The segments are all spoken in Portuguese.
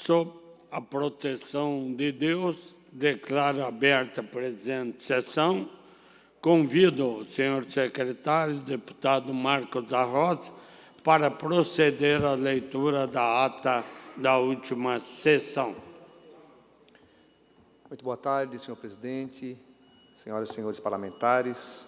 sob a proteção de Deus, declaro aberta a presente sessão. Convido o senhor secretário, deputado Marcos da Rosa, para proceder à leitura da ata da última sessão. Muito boa tarde, senhor presidente, senhoras e senhores parlamentares.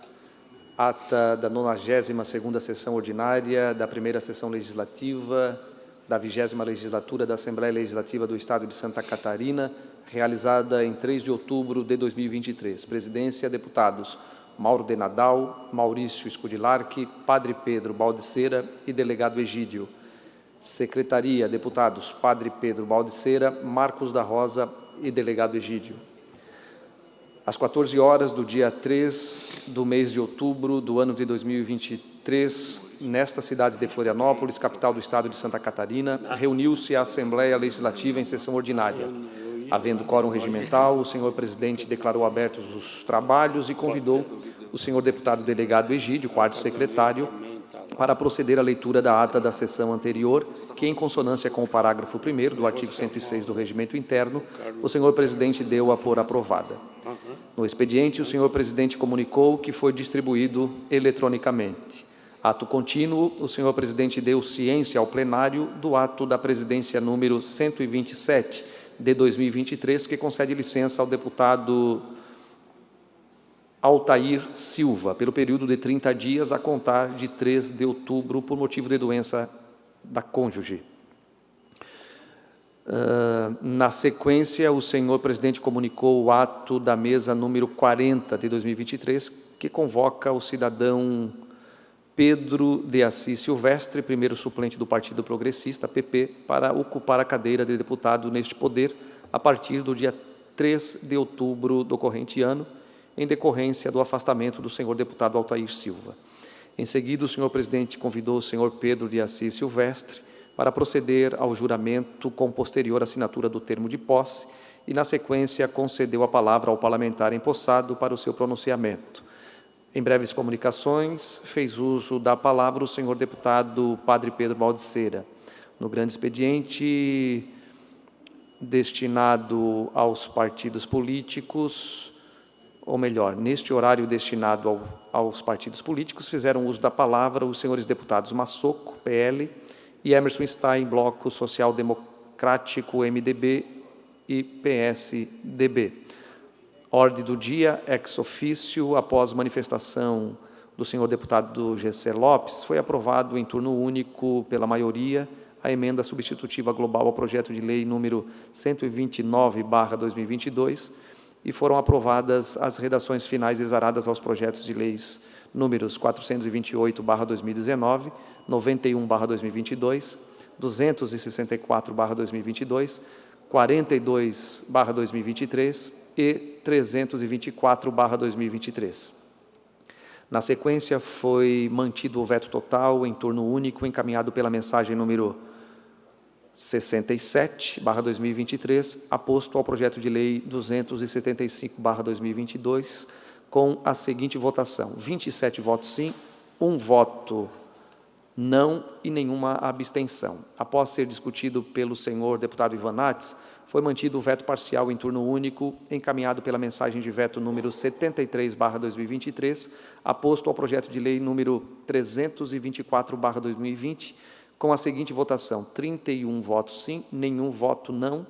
Ata da 92ª sessão ordinária da primeira sessão legislativa da 20ª legislatura da Assembleia Legislativa do Estado de Santa Catarina, realizada em 3 de outubro de 2023. Presidência, deputados Mauro de Nadal, Maurício Scudilarchi, Padre Pedro Baldiceira e delegado Egídio. Secretaria, deputados Padre Pedro Baldiceira, Marcos da Rosa e delegado Egídio. Às 14 horas do dia 3 do mês de outubro do ano de 2023, nesta cidade de Florianópolis, capital do estado de Santa Catarina, reuniu-se a Assembleia Legislativa em sessão ordinária. Havendo quórum regimental, o senhor presidente declarou abertos os trabalhos e convidou o senhor deputado delegado Egídio, quarto secretário, para proceder à leitura da ata da sessão anterior, que, em consonância com o parágrafo 1º do artigo 106 do Regimento Interno, o senhor presidente deu-a por aprovada. No expediente, o senhor presidente comunicou que foi distribuído eletronicamente. Ato contínuo, o senhor presidente deu ciência ao plenário do ato da presidência número 127 de 2023, que concede licença ao deputado Altair Silva, pelo período de 30 dias, a contar de 3 de outubro, por motivo de doença da cônjuge. Na sequência, o senhor presidente comunicou o ato da mesa número 40 de 2023, que convoca o cidadão Pedro de Assis Silvestre, primeiro suplente do Partido Progressista, PP, para ocupar a cadeira de deputado neste poder, a partir do dia 3 de outubro do corrente ano, em decorrência do afastamento do senhor deputado Altair Silva. Em seguida, o senhor presidente convidou o senhor Pedro de Assis Silvestre para proceder ao juramento com posterior assinatura do termo de posse e, na sequência, concedeu a palavra ao parlamentar empossado para o seu pronunciamento. Em breves comunicações, fez uso da palavra o senhor deputado Padre Pedro Baldiceira. No grande expediente destinado aos partidos políticos, ou melhor, neste horário destinado aos partidos políticos, fizeram uso da palavra os senhores deputados Massoco, PL, e Emerson Stein, Bloco Social Democrático, MDB e PSDB. Ordem do dia, ex officio, após manifestação do senhor deputado Gessé Lopes, foi aprovado em turno único pela maioria a emenda substitutiva global ao projeto de lei número 129/2022, e foram aprovadas as redações finais exaradas aos projetos de leis números 428/2019, 91/2022, 264/2022, 42/2023 e 324/2023. Na sequência, foi mantido o veto total em turno único, encaminhado pela mensagem número 67/2023, aposto ao projeto de lei 275/2022, com a seguinte votação: 27 votos sim, 1 voto não e nenhuma abstenção. Após ser discutido pelo senhor deputado Ivan Nates, foi mantido o veto parcial em turno único, encaminhado pela mensagem de veto número 73/2023, aposto ao projeto de lei número 324/2020, com a seguinte votação: 31 votos sim, nenhum voto não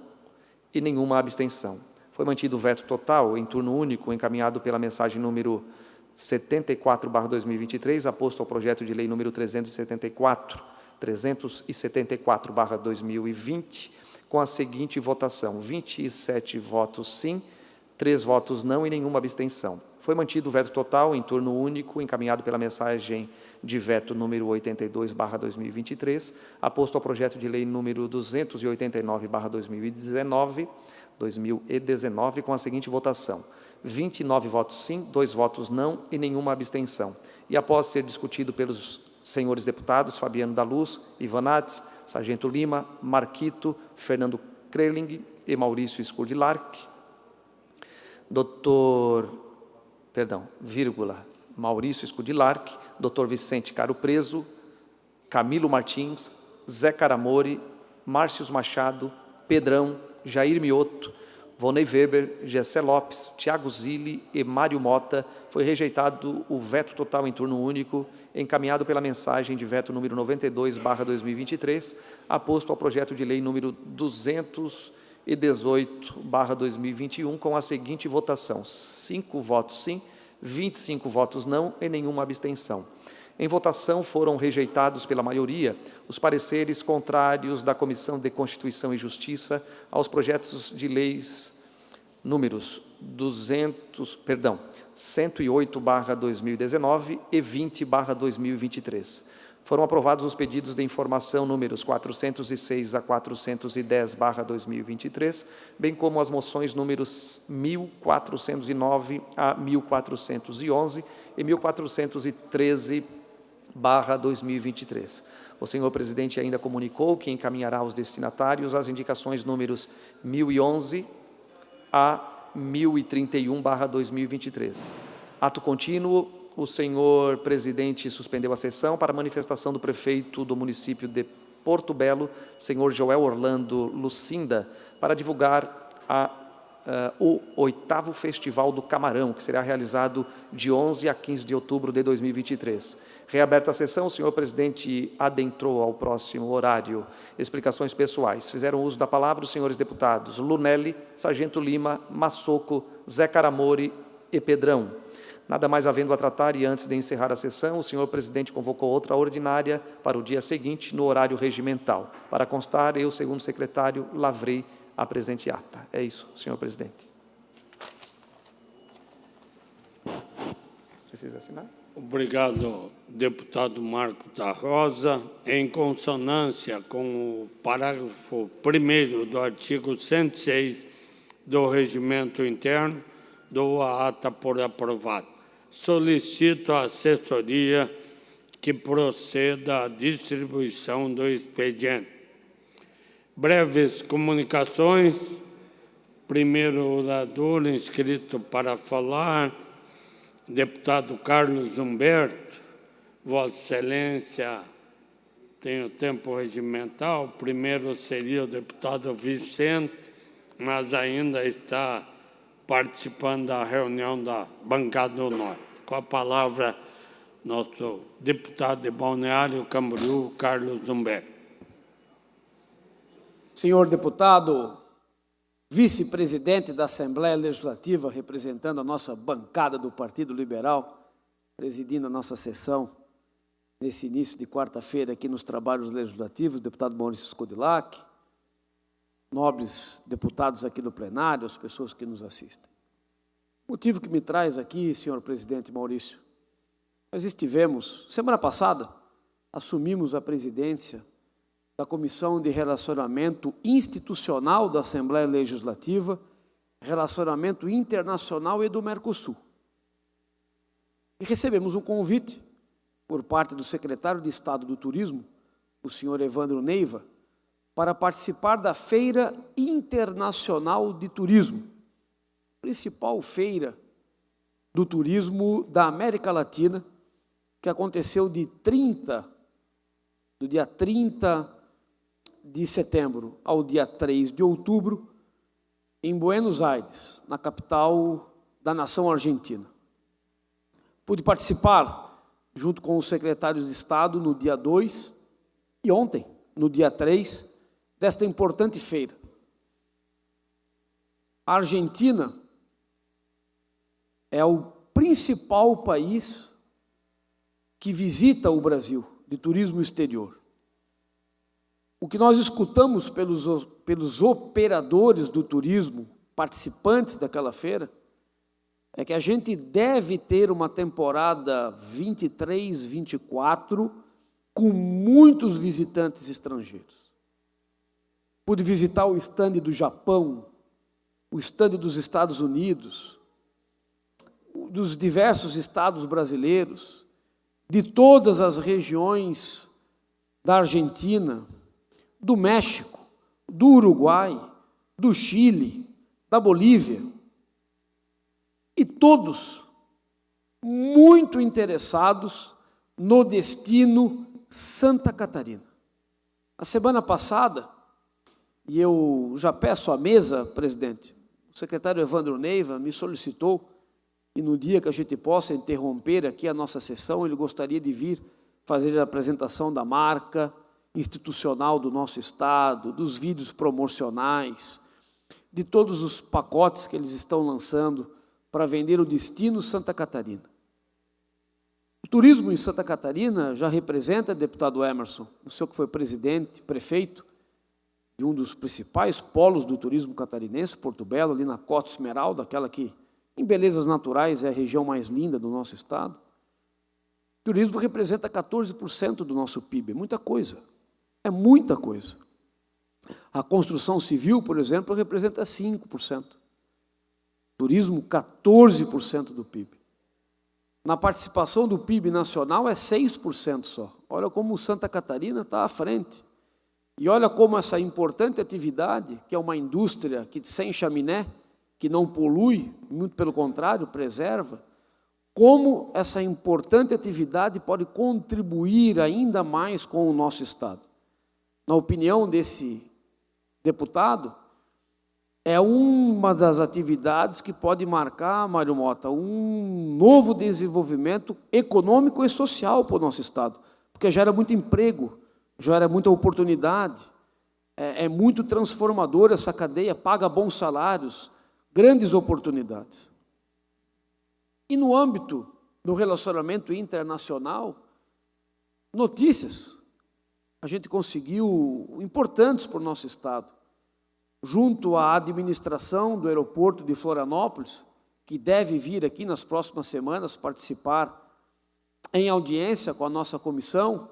e nenhuma abstenção. Foi mantido o veto total em turno único, encaminhado pela mensagem número 74/2023, aposto ao projeto de lei número 374/2020, com a seguinte votação: 27 votos sim, 3 votos não e nenhuma abstenção. Foi mantido o veto total em turno único, encaminhado pela mensagem de veto número 82/2023, aposto ao projeto de lei número 289/2019, com a seguinte votação: 29 votos sim, 2 votos não e nenhuma abstenção. E após ser discutido pelos senhores deputados Fabiano da Luz, Ivan Nates, Sargento Lima, Marquito, Fernando Kreling e Maurício Scudilarchi, Maurício Scudilarchi, Dr. Vicente Caro Preso, Camilo Martins, Zé Caramori, Márcios Machado, Pedrão, Jair Mioto, Vonei Weber, Gessé Lopes, Tiago Zilli e Mário Mota, foi rejeitado o veto total em turno único, encaminhado pela mensagem de veto número 92/2023, aposto ao projeto de lei número 218/2021, com a seguinte votação: 5 votos sim, 25 votos não e nenhuma abstenção. Em votação foram rejeitados pela maioria os pareceres contrários da Comissão de Constituição e Justiça aos projetos de leis números 108/2019 e 20/2023. Foram aprovados os pedidos de informação números 406 a 410/2023, bem como as moções números 1409 a 1411 e 1413/2023. O senhor presidente ainda comunicou que encaminhará aos destinatários as indicações números 1011 a 1031/2023. Ato contínuo, o senhor presidente suspendeu a sessão para manifestação do prefeito do município de Porto Belo, senhor Joel Orlando Lucinda, para divulgar o 8º Festival do Camarão, que será realizado de 11 a 15 de outubro de 2023. Reaberta a sessão, o senhor presidente adentrou ao próximo horário. Explicações pessoais. Fizeram uso da palavra os senhores deputados Lunelli, Sargento Lima, Massoco, Zé Caramori e Pedrão. Nada mais havendo a tratar e antes de encerrar a sessão, o senhor presidente convocou outra ordinária para o dia seguinte, no horário regimental. Para constar, eu, segundo secretário, lavrei a presente ata. É isso, senhor presidente. Precisa assinar? Obrigado, deputado Marcos da Rosa. Em consonância com o parágrafo 1º do artigo 106 do Regimento Interno, dou a ata por aprovada. Solicito à assessoria que proceda à distribuição do expediente. Breves comunicações. Primeiro orador inscrito para falar, deputado Carlos Humberto. Vossa Excelência tem o tempo regimental. Primeiro seria o deputado Vicente, mas ainda está participando da reunião da bancada do Norte. Com a palavra, nosso deputado de Balneário Camboriú, Carlos Humberto. Senhor deputado, vice-presidente da Assembleia Legislativa, representando a nossa bancada do Partido Liberal, presidindo a nossa sessão nesse início de quarta-feira aqui nos trabalhos legislativos, deputado Maurício Scodilac, nobres deputados aqui do plenário, as pessoas que nos assistem. O motivo que me traz aqui, senhor presidente Maurício, nós estivemos, semana passada, assumimos a presidência da Comissão de Relacionamento Institucional da Assembleia Legislativa, Relacionamento Internacional e do Mercosul. E recebemos um convite por parte do secretário de Estado do Turismo, o senhor Evandro Neiva, para participar da Feira Internacional de Turismo, principal feira do turismo da América Latina, que aconteceu do dia 30 de setembro ao dia 3 de outubro, em Buenos Aires, na capital da nação argentina. Pude participar, junto com os secretários de Estado, no dia 2 e ontem, no dia 3, desta importante feira. A Argentina é o principal país que visita o Brasil, de turismo exterior. O que nós escutamos pelos operadores do turismo, participantes daquela feira, é que a gente deve ter uma temporada 23, 24, com muitos visitantes estrangeiros. Pude visitar o estande do Japão, o estande dos Estados Unidos, dos diversos estados brasileiros, de todas as regiões da Argentina, do México, do Uruguai, do Chile, da Bolívia, e todos muito interessados no destino Santa Catarina. A semana passada, E eu já peço à mesa, presidente, o secretário Evandro Neiva me solicitou, e no dia que a gente possa interromper aqui a nossa sessão, ele gostaria de vir fazer a apresentação da marca institucional do nosso Estado, dos vídeos promocionais, de todos os pacotes que eles estão lançando para vender o destino Santa Catarina. O turismo em Santa Catarina já representa, deputado Emerson, o senhor que foi presidente, prefeito, de um dos principais polos do turismo catarinense, Porto Belo, ali na Costa Esmeralda, aquela que, em belezas naturais, é a região mais linda do nosso estado. O turismo representa 14% do nosso PIB, é muita coisa, é muita coisa. A construção civil, por exemplo, representa 5%. Turismo, 14% do PIB. Na participação do PIB nacional é 6% só. Olha como Santa Catarina está à frente. E olha como essa importante atividade, que é uma indústria que sem chaminé, que não polui, muito pelo contrário, preserva, como essa importante atividade pode contribuir ainda mais com o nosso Estado. Na opinião desse deputado, é uma das atividades que pode marcar, Mário Mota, um novo desenvolvimento econômico e social para o nosso Estado, porque gera muito emprego, gera muita oportunidade, é muito transformadora essa cadeia, paga bons salários, grandes oportunidades. E no âmbito do relacionamento internacional, notícias, a gente conseguiu importantes para o nosso Estado, junto à administração do aeroporto de Florianópolis, que deve vir aqui nas próximas semanas participar em audiência com a nossa comissão,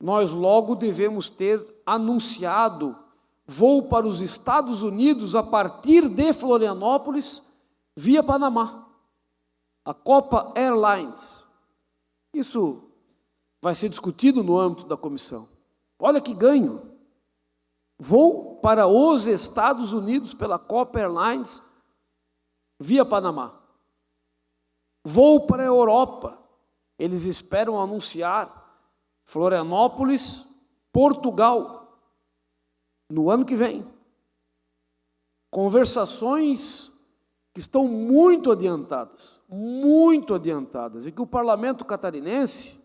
nós logo devemos ter anunciado voo para os Estados Unidos a partir de Florianópolis, via Panamá, a Copa Airlines. Isso vai ser discutido no âmbito da comissão. Olha que ganho! Voo para os Estados Unidos pela Copa Airlines, via Panamá. Voo para a Europa. Eles esperam anunciar Florianópolis, Portugal, no ano que vem. Conversações que estão muito adiantadas, e que o parlamento catarinense,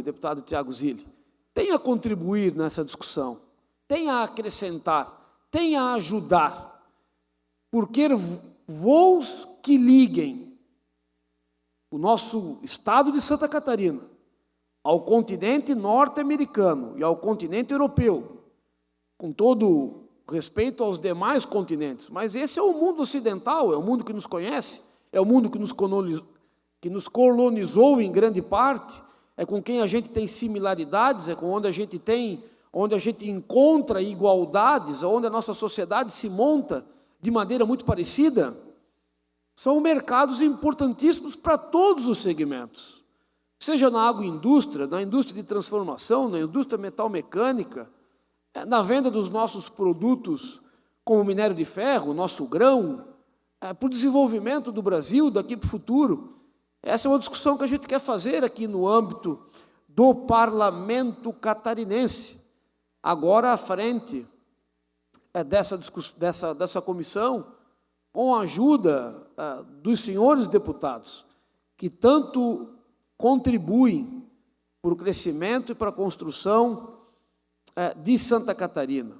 deputado Tiago Zilli, tem a contribuir nessa discussão, tem a acrescentar, tem a ajudar, porque voos que liguem o nosso estado de Santa Catarina ao continente norte-americano e ao continente europeu, com todo respeito aos demais continentes, mas esse é o mundo ocidental, é o mundo que nos conhece, é o mundo que nos colonizou em grande parte, é com quem a gente tem similaridades, é com onde a gente encontra igualdades, onde a nossa sociedade se monta de maneira muito parecida. São mercados importantíssimos para todos os segmentos, seja na agroindústria, na indústria de transformação, na indústria metal-mecânica, na venda dos nossos produtos como minério de ferro, nosso grão, para o desenvolvimento do Brasil daqui para o futuro. Essa é uma discussão que a gente quer fazer aqui no âmbito do parlamento catarinense. Agora à frente dessa comissão, com a ajuda dos senhores deputados, que tanto contribuem para o crescimento e para a construção de Santa Catarina.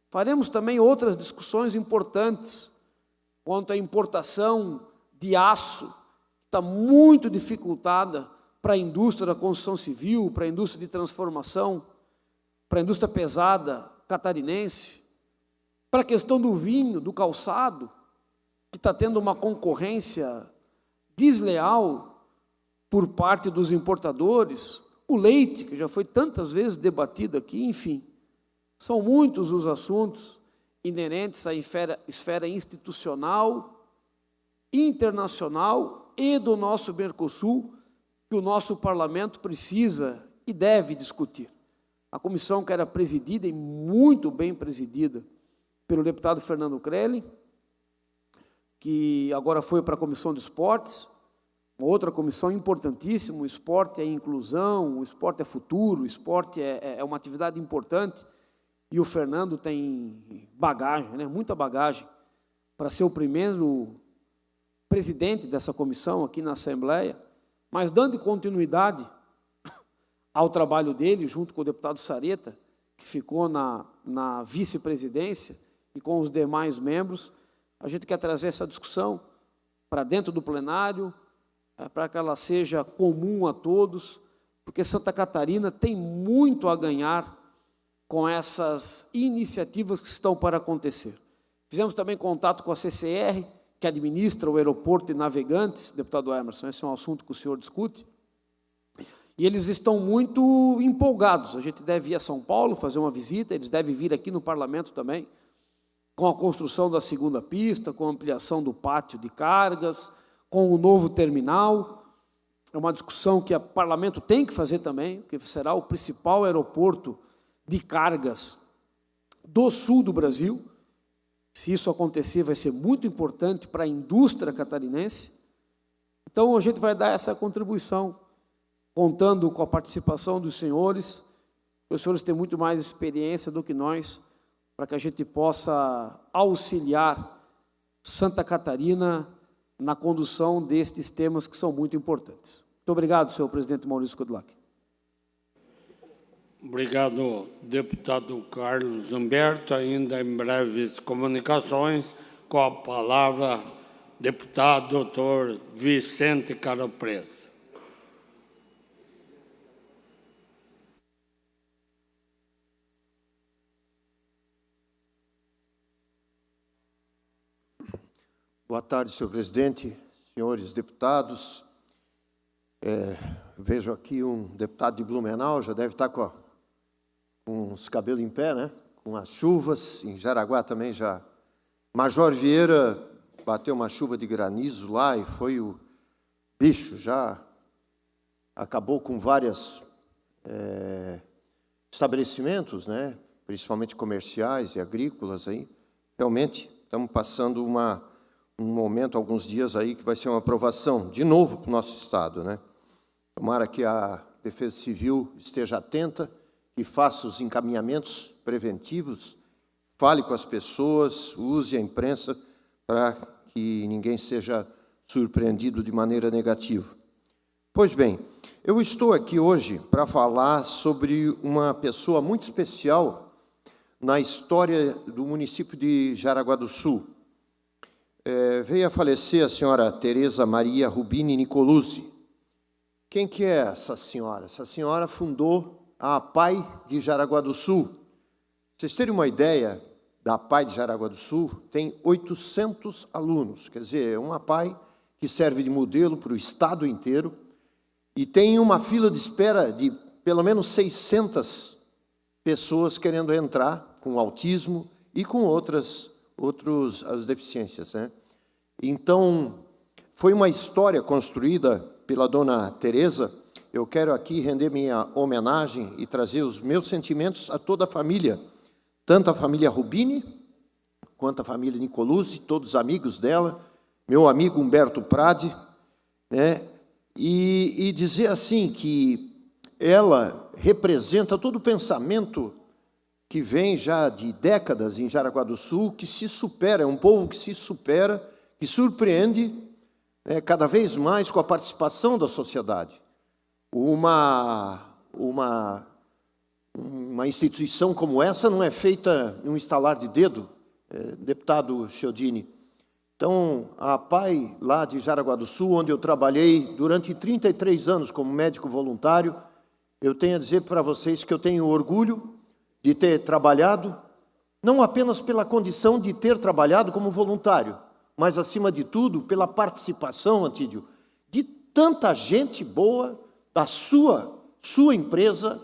Faremos também outras discussões importantes quanto à importação de aço, que está muito dificultada para a indústria da construção civil, para a indústria de transformação, para a indústria pesada catarinense, para a questão do vinho, do calçado, que está tendo uma concorrência desleal por parte dos importadores, o leite, que já foi tantas vezes debatido aqui, enfim. São muitos os assuntos inerentes à esfera institucional, internacional e do nosso Mercosul, que o nosso parlamento precisa e deve discutir. A comissão que era presidida, e muito bem presidida, pelo deputado Fernando Crelli, que agora foi para a Comissão de Esportes, uma outra comissão importantíssima. O esporte é inclusão, o esporte é futuro, o esporte é uma atividade importante, e o Fernando tem bagagem, né, muita bagagem, para ser o primeiro presidente dessa comissão aqui na Assembleia, mas dando continuidade ao trabalho dele, junto com o deputado Sareta, que ficou na vice-presidência, e com os demais membros, a gente quer trazer essa discussão para dentro do plenário, para que ela seja comum a todos, porque Santa Catarina tem muito a ganhar com essas iniciativas que estão para acontecer. Fizemos também contato com a CCR, que administra o aeroporto de Navegantes, deputado Emerson, esse é um assunto que o senhor discute, e eles estão muito empolgados. A gente deve ir a São Paulo fazer uma visita, eles devem vir aqui no parlamento também, com a construção da segunda pista, com a ampliação do pátio de cargas, com o novo terminal. É uma discussão que o parlamento tem que fazer também, que será o principal aeroporto de cargas do sul do Brasil. Se isso acontecer, vai ser muito importante para a indústria catarinense. Então, a gente vai dar essa contribuição, contando com a participação dos senhores. Os senhores têm muito mais experiência do que nós, para que a gente possa auxiliar Santa Catarina na condução destes temas que são muito importantes. Muito obrigado, senhor presidente Maurício Kudlak. Obrigado, deputado Carlos Humberto. Ainda em breves comunicações, com a palavra, deputado doutor Vicente Caro Preto. Boa tarde, senhor presidente, senhores deputados. Vejo aqui um deputado de Blumenau, já deve estar com os cabelos em pé, né? Com as chuvas, em Jaraguá também já. Major Vieira bateu uma chuva de granizo lá e foi o bicho, já acabou com vários estabelecimentos, né? Principalmente comerciais e agrícolas aí. Realmente, estamos passando um momento, alguns dias aí, que vai ser uma aprovação, de novo, para o nosso Estado, né? Tomara que a Defesa Civil esteja atenta, que faça os encaminhamentos preventivos, fale com as pessoas, use a imprensa para que ninguém seja surpreendido de maneira negativa. Pois bem, eu estou aqui hoje para falar sobre uma pessoa muito especial na história do município de Jaraguá do Sul. Veio a falecer a senhora Tereza Maria Rubini Nicolucci. Quem que é essa senhora? Essa senhora fundou a APAI de Jaraguá do Sul. Pra vocês terem uma ideia, da APAI de Jaraguá do Sul tem 800 alunos, quer dizer, é uma APAI que serve de modelo para o estado inteiro e tem uma fila de espera de pelo menos 600 pessoas querendo entrar com autismo e com outras as deficiências, né? Então, foi uma história construída pela dona Tereza. Eu quero aqui render minha homenagem e trazer os meus sentimentos a toda a família, tanto a família Rubini, quanto a família Nicolucci, todos os amigos dela, meu amigo Humberto Prade, né? E dizer assim que ela representa todo o pensamento que vem já de décadas em Jaraguá do Sul, que se supera, é um povo que se supera, que surpreende, né, cada vez mais com a participação da sociedade. Uma instituição como essa não é feita em um estalar de dedo, deputado Chiodini. Então, a APAI, lá de Jaraguá do Sul, onde eu trabalhei durante 33 anos como médico voluntário, eu tenho a dizer para vocês que eu tenho orgulho de ter trabalhado, não apenas pela condição de ter trabalhado como voluntário, mas, acima de tudo, pela participação, Antídio, de tanta gente boa da sua empresa,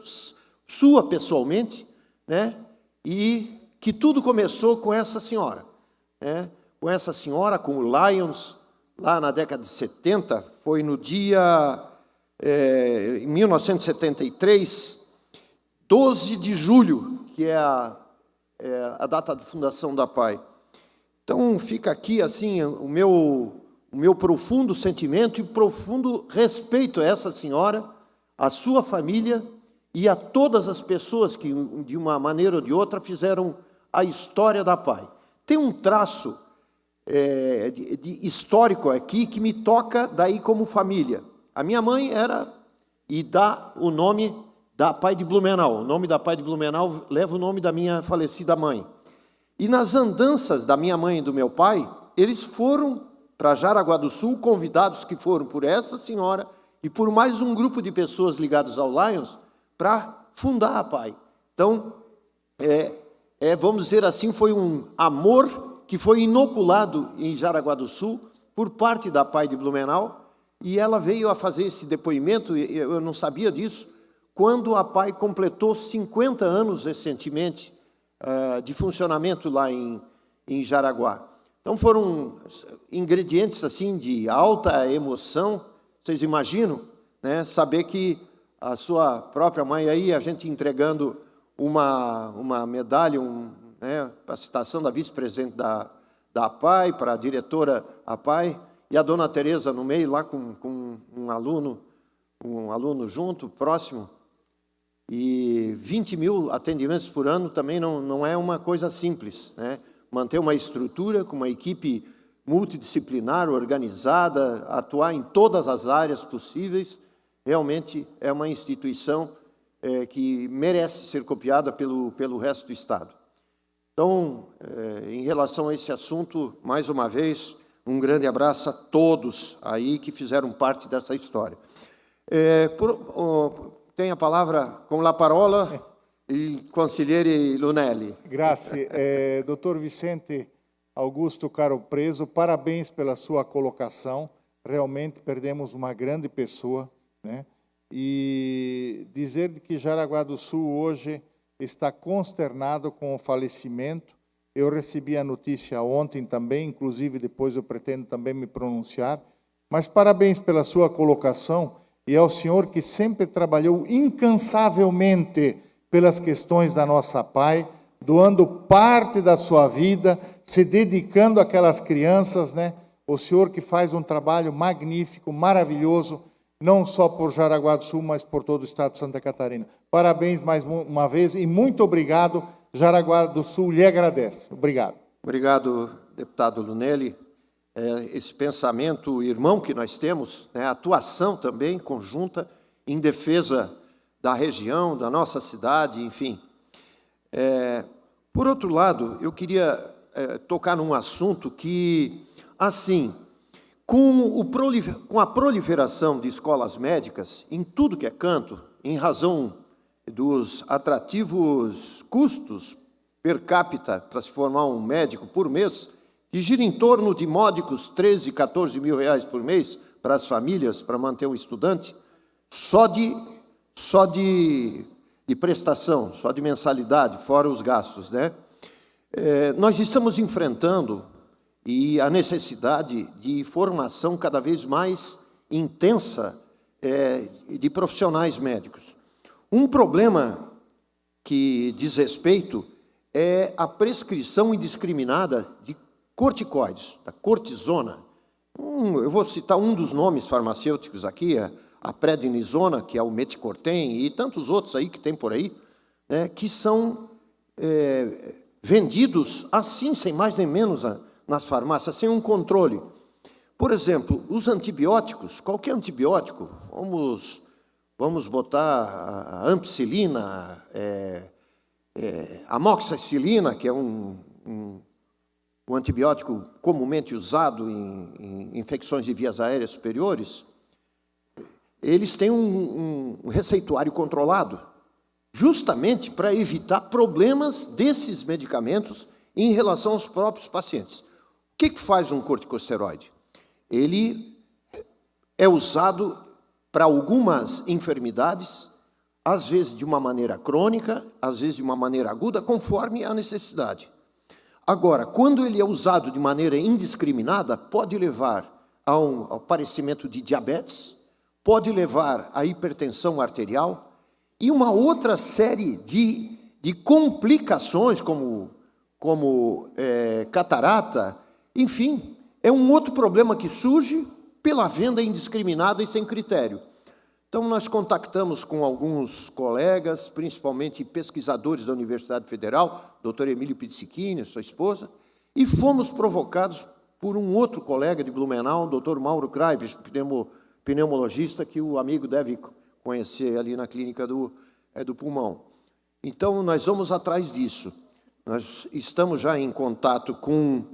sua pessoalmente, né? E que tudo começou com essa senhora, né? Com essa senhora, com o Lions, lá na década de 70, foi no dia, em 1973, 12 de julho, que é a data de fundação da APAI. Então, fica aqui, assim, o meu profundo sentimento e profundo respeito a essa senhora, a sua família e a todas as pessoas que, de uma maneira ou de outra, fizeram a história da PAI. Tem um traço histórico aqui que me toca daí como família. A minha mãe era, e dá o nome da PAI de Blumenau. O nome da PAI de Blumenau leva o nome da minha falecida mãe. E nas andanças da minha mãe e do meu pai, eles foram para Jaraguá do Sul, convidados que foram por essa senhora e por mais um grupo de pessoas ligadas ao Lions, para fundar a PAI. Então, vamos dizer assim, foi um amor que foi inoculado em Jaraguá do Sul por parte da PAI de Blumenau, e ela veio a fazer esse depoimento, eu não sabia disso, quando a PAI completou 50 anos recentemente de funcionamento lá em Jaraguá. Então, foram ingredientes assim de alta emoção. Vocês imaginam, né, saber que a sua própria mãe aí, a gente entregando uma medalha, para a citação da vice-presidente da PAI, para a diretora APAI, e a dona Tereza no meio, lá com um aluno junto, próximo. E 20 mil atendimentos por ano também não é uma coisa simples, né? Manter uma estrutura com uma equipe multidisciplinar, organizada, atuar em todas as áreas possíveis, realmente é uma instituição que merece ser copiada pelo resto do Estado. Então, em relação a esse assunto, mais uma vez, um grande abraço a todos aí que fizeram parte dessa história. Tem a palavra com la parola il consigliere Lunelli. Grazie. Dottor Vicente Augusto Caro Preso, parabéns pela sua colocação. Realmente perdemos uma grande pessoa, né? E dizer que Jaraguá do Sul hoje está consternado com o falecimento. Eu recebi a notícia ontem também, inclusive depois eu pretendo também me pronunciar. Mas parabéns pela sua colocação e ao senhor que sempre trabalhou incansavelmente pelas questões da nossa PAI, doando parte da sua vida, se dedicando àquelas crianças, né? O senhor que faz um trabalho magnífico, maravilhoso, não só por Jaraguá do Sul, mas por todo o estado de Santa Catarina. Parabéns mais uma vez e muito obrigado. Jaraguá do Sul lhe agradece. Obrigado. Obrigado, deputado Lunelli. Esse pensamento irmão que nós temos, né, atuação também conjunta em defesa da região, da nossa cidade, enfim. Por outro lado, eu queria tocar num assunto que, assim, com a proliferação de escolas médicas em tudo que é canto, em razão dos atrativos custos per capita para se formar um médico por mês, que gira em torno de módicos 13, 14 mil reais por mês para as famílias, para manter um estudante, só de prestação, só de mensalidade, fora os gastos, né? Nós estamos enfrentando a necessidade de formação cada vez mais intensa de profissionais médicos. Um problema que diz respeito é a prescrição indiscriminada de corticoides, da cortisona. Eu vou citar um dos nomes farmacêuticos aqui, a prednisona, que é o meticortem, e tantos outros aí que tem por aí, né, que são vendidos assim, sem mais nem menos, nas farmácias, sem um controle. Por exemplo, os antibióticos, qualquer antibiótico, vamos botar a ampicilina, amoxicilina, que é um antibiótico comumente usado em infecções de vias aéreas superiores, eles têm um receituário controlado, justamente para evitar problemas desses medicamentos em relação aos próprios pacientes. O que faz um corticosteroide? Ele é usado para algumas enfermidades, às vezes de uma maneira crônica, às vezes de uma maneira aguda, conforme a necessidade. Agora, quando ele é usado de maneira indiscriminada, pode levar ao aparecimento de diabetes, pode levar à hipertensão arterial e uma outra série de complicações, como catarata, enfim, é um outro problema que surge pela venda indiscriminada e sem critério. Então, nós contactamos com alguns colegas, principalmente pesquisadores da Universidade Federal, doutor Emílio Pizzichini, sua esposa, e fomos provocados por um outro colega de Blumenau, doutor Mauro Kreibich, pneumologista, que o amigo deve conhecer ali na clínica do pulmão. Então, nós vamos atrás disso. Nós estamos já em contato com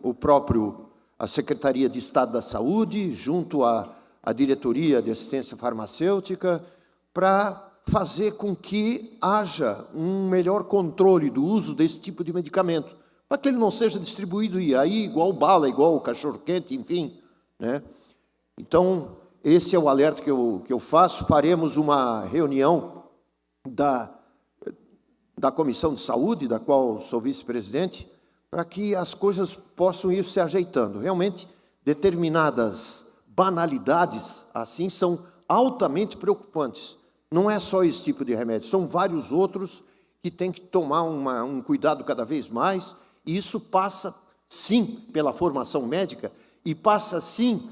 a Secretaria de Estado da Saúde, junto à Diretoria de Assistência Farmacêutica, para fazer com que haja um melhor controle do uso desse tipo de medicamento, para que ele não seja distribuído aí igual bala, igual cachorro-quente, enfim, né? Então, esse é o alerta que eu faço. Faremos uma reunião da Comissão de Saúde, da qual sou vice-presidente, para que as coisas possam ir se ajeitando. Realmente, determinadas banalidades, assim, são altamente preocupantes. Não é só esse tipo de remédio, são vários outros que tem que tomar um cuidado cada vez mais, e isso passa, sim, pela formação médica, e passa, sim,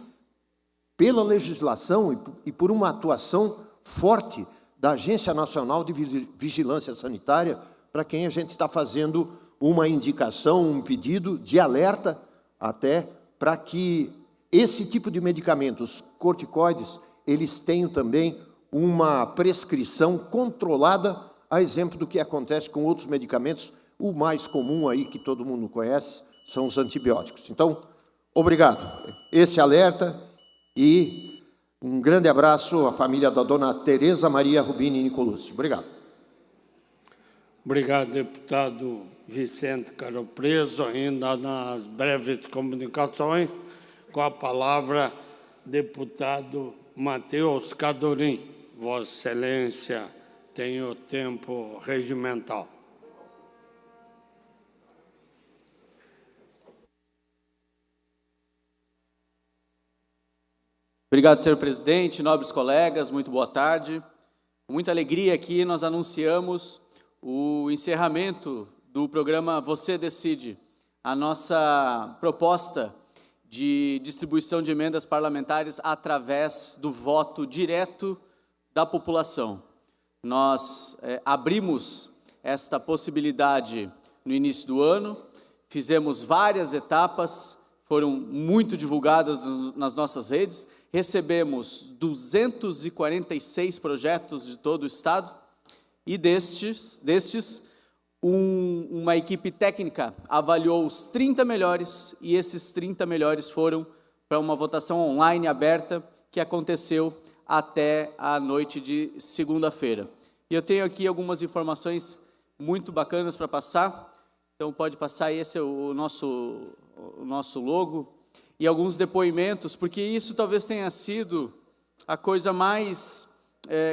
pela legislação e por uma atuação forte da Agência Nacional de Vigilância Sanitária, para quem a gente está fazendo uma indicação, um pedido de alerta, até para que esse tipo de medicamentos, corticoides, eles tenham também uma prescrição controlada, a exemplo do que acontece com outros medicamentos. O mais comum aí, que todo mundo conhece, são os antibióticos. Então, obrigado. Esse alerta e um grande abraço à família da dona Tereza Maria Rubini Nicolucci. Obrigado. Obrigado, deputado Vicente Caro Preso. Ainda nas breves comunicações, com a palavra, deputado Matheus Cadorim. Vossa Excelência tem o tempo regimental. Obrigado, senhor presidente, nobres colegas, muito boa tarde. Com muita alegria aqui nós anunciamos o encerramento do programa Você Decide, a nossa proposta de distribuição de emendas parlamentares através do voto direto da população. Nós abrimos esta possibilidade no início do ano, fizemos várias etapas, foram muito divulgadas nas nossas redes, recebemos 246 projetos de todo o Estado, e destes uma equipe técnica avaliou os 30 melhores, e esses 30 melhores foram para uma votação online aberta que aconteceu até a noite de segunda-feira. E eu tenho aqui algumas informações muito bacanas para passar. Então, pode passar, esse é o nosso logo, e alguns depoimentos, porque isso talvez tenha sido a coisa mais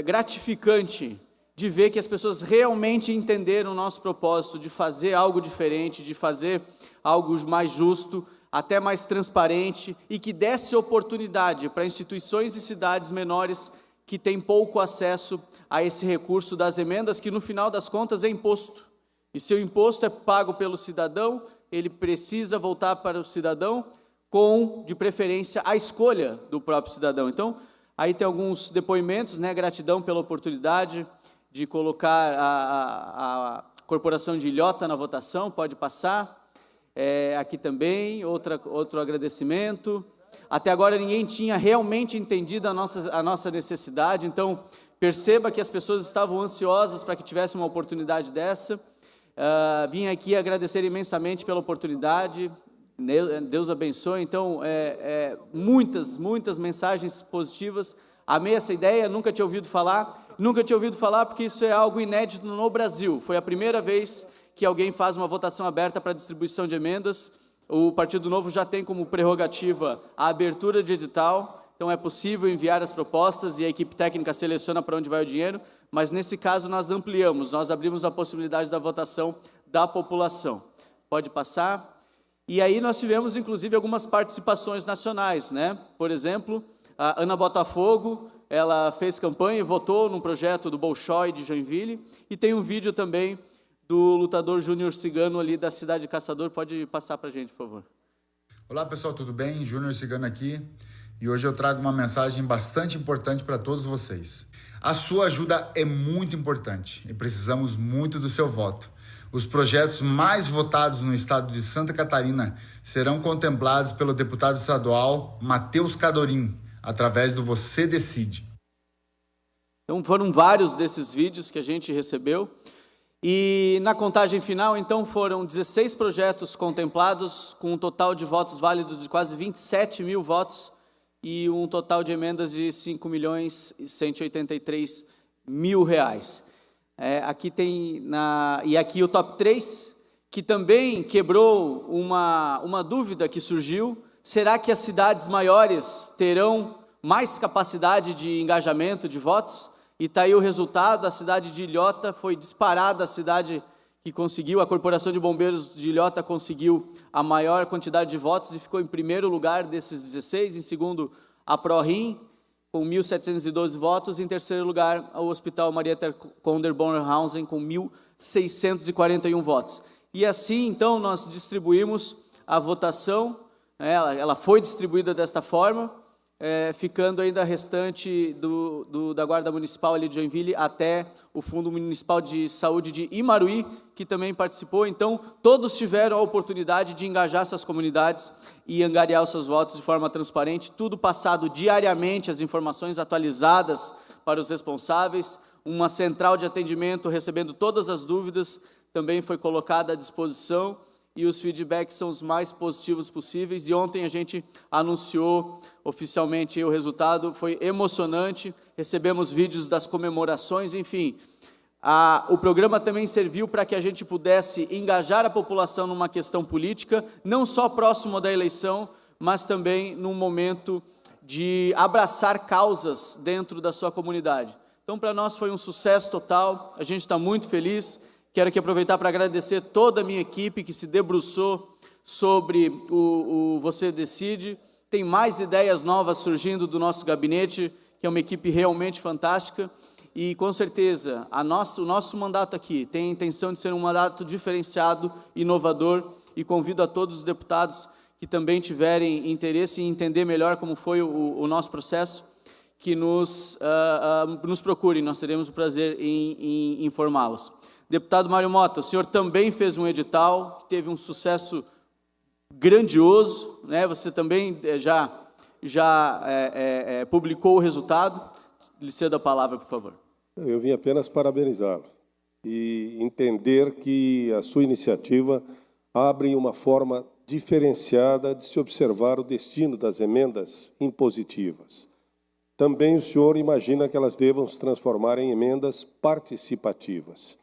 gratificante de ver que as pessoas realmente entenderam o nosso propósito de fazer algo diferente, de fazer algo mais justo, até mais transparente, e que desse oportunidade para instituições e cidades menores que têm pouco acesso a esse recurso das emendas, que no final das contas é imposto. E se o imposto é pago pelo cidadão, ele precisa voltar para o cidadão com, de preferência, a escolha do próprio cidadão. Então, aí tem alguns depoimentos, né? Gratidão pela oportunidade de colocar a Corporação de Ilhota na votação, pode passar. Aqui também, outro agradecimento. Até agora ninguém tinha realmente entendido a nossa necessidade, então perceba que as pessoas estavam ansiosas para que tivesse uma oportunidade dessa. Vim aqui agradecer imensamente pela oportunidade, Deus abençoe. Então, muitas mensagens positivas. Amei essa ideia, nunca tinha ouvido falar porque isso é algo inédito no Brasil. Foi a primeira vez que alguém faz uma votação aberta para distribuição de emendas. O Partido Novo já tem como prerrogativa a abertura de edital, então é possível enviar as propostas e a equipe técnica seleciona para onde vai o dinheiro, mas nesse caso nós ampliamos, nós abrimos a possibilidade da votação da população. Pode passar. E aí nós tivemos, inclusive, algumas participações nacionais, né? Por exemplo, a Ana Botafogo, ela fez campanha e votou num projeto do Bolshoi de Joinville, e tem um vídeo também do lutador Júnior Cigano ali da cidade de Caçador. Pode passar para a gente, por favor. Olá, pessoal, tudo bem? Júnior Cigano aqui, e hoje eu trago uma mensagem bastante importante para todos vocês. A sua ajuda é muito importante e precisamos muito do seu voto. Os projetos mais votados no estado de Santa Catarina serão contemplados pelo deputado estadual Matheus Cadorim, através do Você Decide. Então, foram vários desses vídeos que a gente recebeu. E na contagem final, então, foram 16 projetos contemplados, com um total de votos válidos de quase 27 mil votos e um total de emendas de 5.183.000 reais. Aqui tem, e aqui o top 3, que também quebrou uma dúvida que surgiu. Será que as cidades maiores terão mais capacidade de engajamento de votos? E está aí o resultado: a cidade de Ilhota foi disparada, a cidade que conseguiu, a Corporação de Bombeiros de Ilhota conseguiu a maior quantidade de votos e ficou em primeiro lugar desses 16, em segundo a ProRim, com 1.712 votos, e em terceiro lugar o Hospital Marietta Konder Bonnerhausen, com 1.641 votos. E assim, então, nós distribuímos a votação, ela foi distribuída desta forma, ficando ainda restante da Guarda Municipal ali de Joinville até o Fundo Municipal de Saúde de Imaruí, que também participou. Então, todos tiveram a oportunidade de engajar suas comunidades e angariar os seus votos de forma transparente, tudo passado diariamente, as informações atualizadas para os responsáveis, uma central de atendimento recebendo todas as dúvidas também foi colocada à disposição, e os feedbacks são os mais positivos possíveis. E ontem a gente anunciou oficialmente o resultado, foi emocionante, recebemos vídeos das comemorações, enfim. O programa também serviu para que a gente pudesse engajar a população numa questão política, não só próximo da eleição, mas também num momento de abraçar causas dentro da sua comunidade. Então, para nós foi um sucesso total, a gente está muito feliz. Quero aqui aproveitar para agradecer toda a minha equipe que se debruçou sobre o Você Decide. Tem mais ideias novas surgindo do nosso gabinete, que é uma equipe realmente fantástica. E, com certeza, o nosso mandato aqui tem a intenção de ser um mandato diferenciado, inovador, e convido a todos os deputados que também tiverem interesse em entender melhor como foi o nosso processo, que nos procurem, nós teremos o prazer em informá-los. Deputado Mário Mota, o senhor também fez um edital que teve um sucesso grandioso, né? Você também já publicou o resultado. Lhe cedo a palavra, por favor. Eu vim apenas parabenizá-lo e entender que a sua iniciativa abre uma forma diferenciada de se observar o destino das emendas impositivas. Também o senhor imagina que elas devam se transformar em emendas participativas.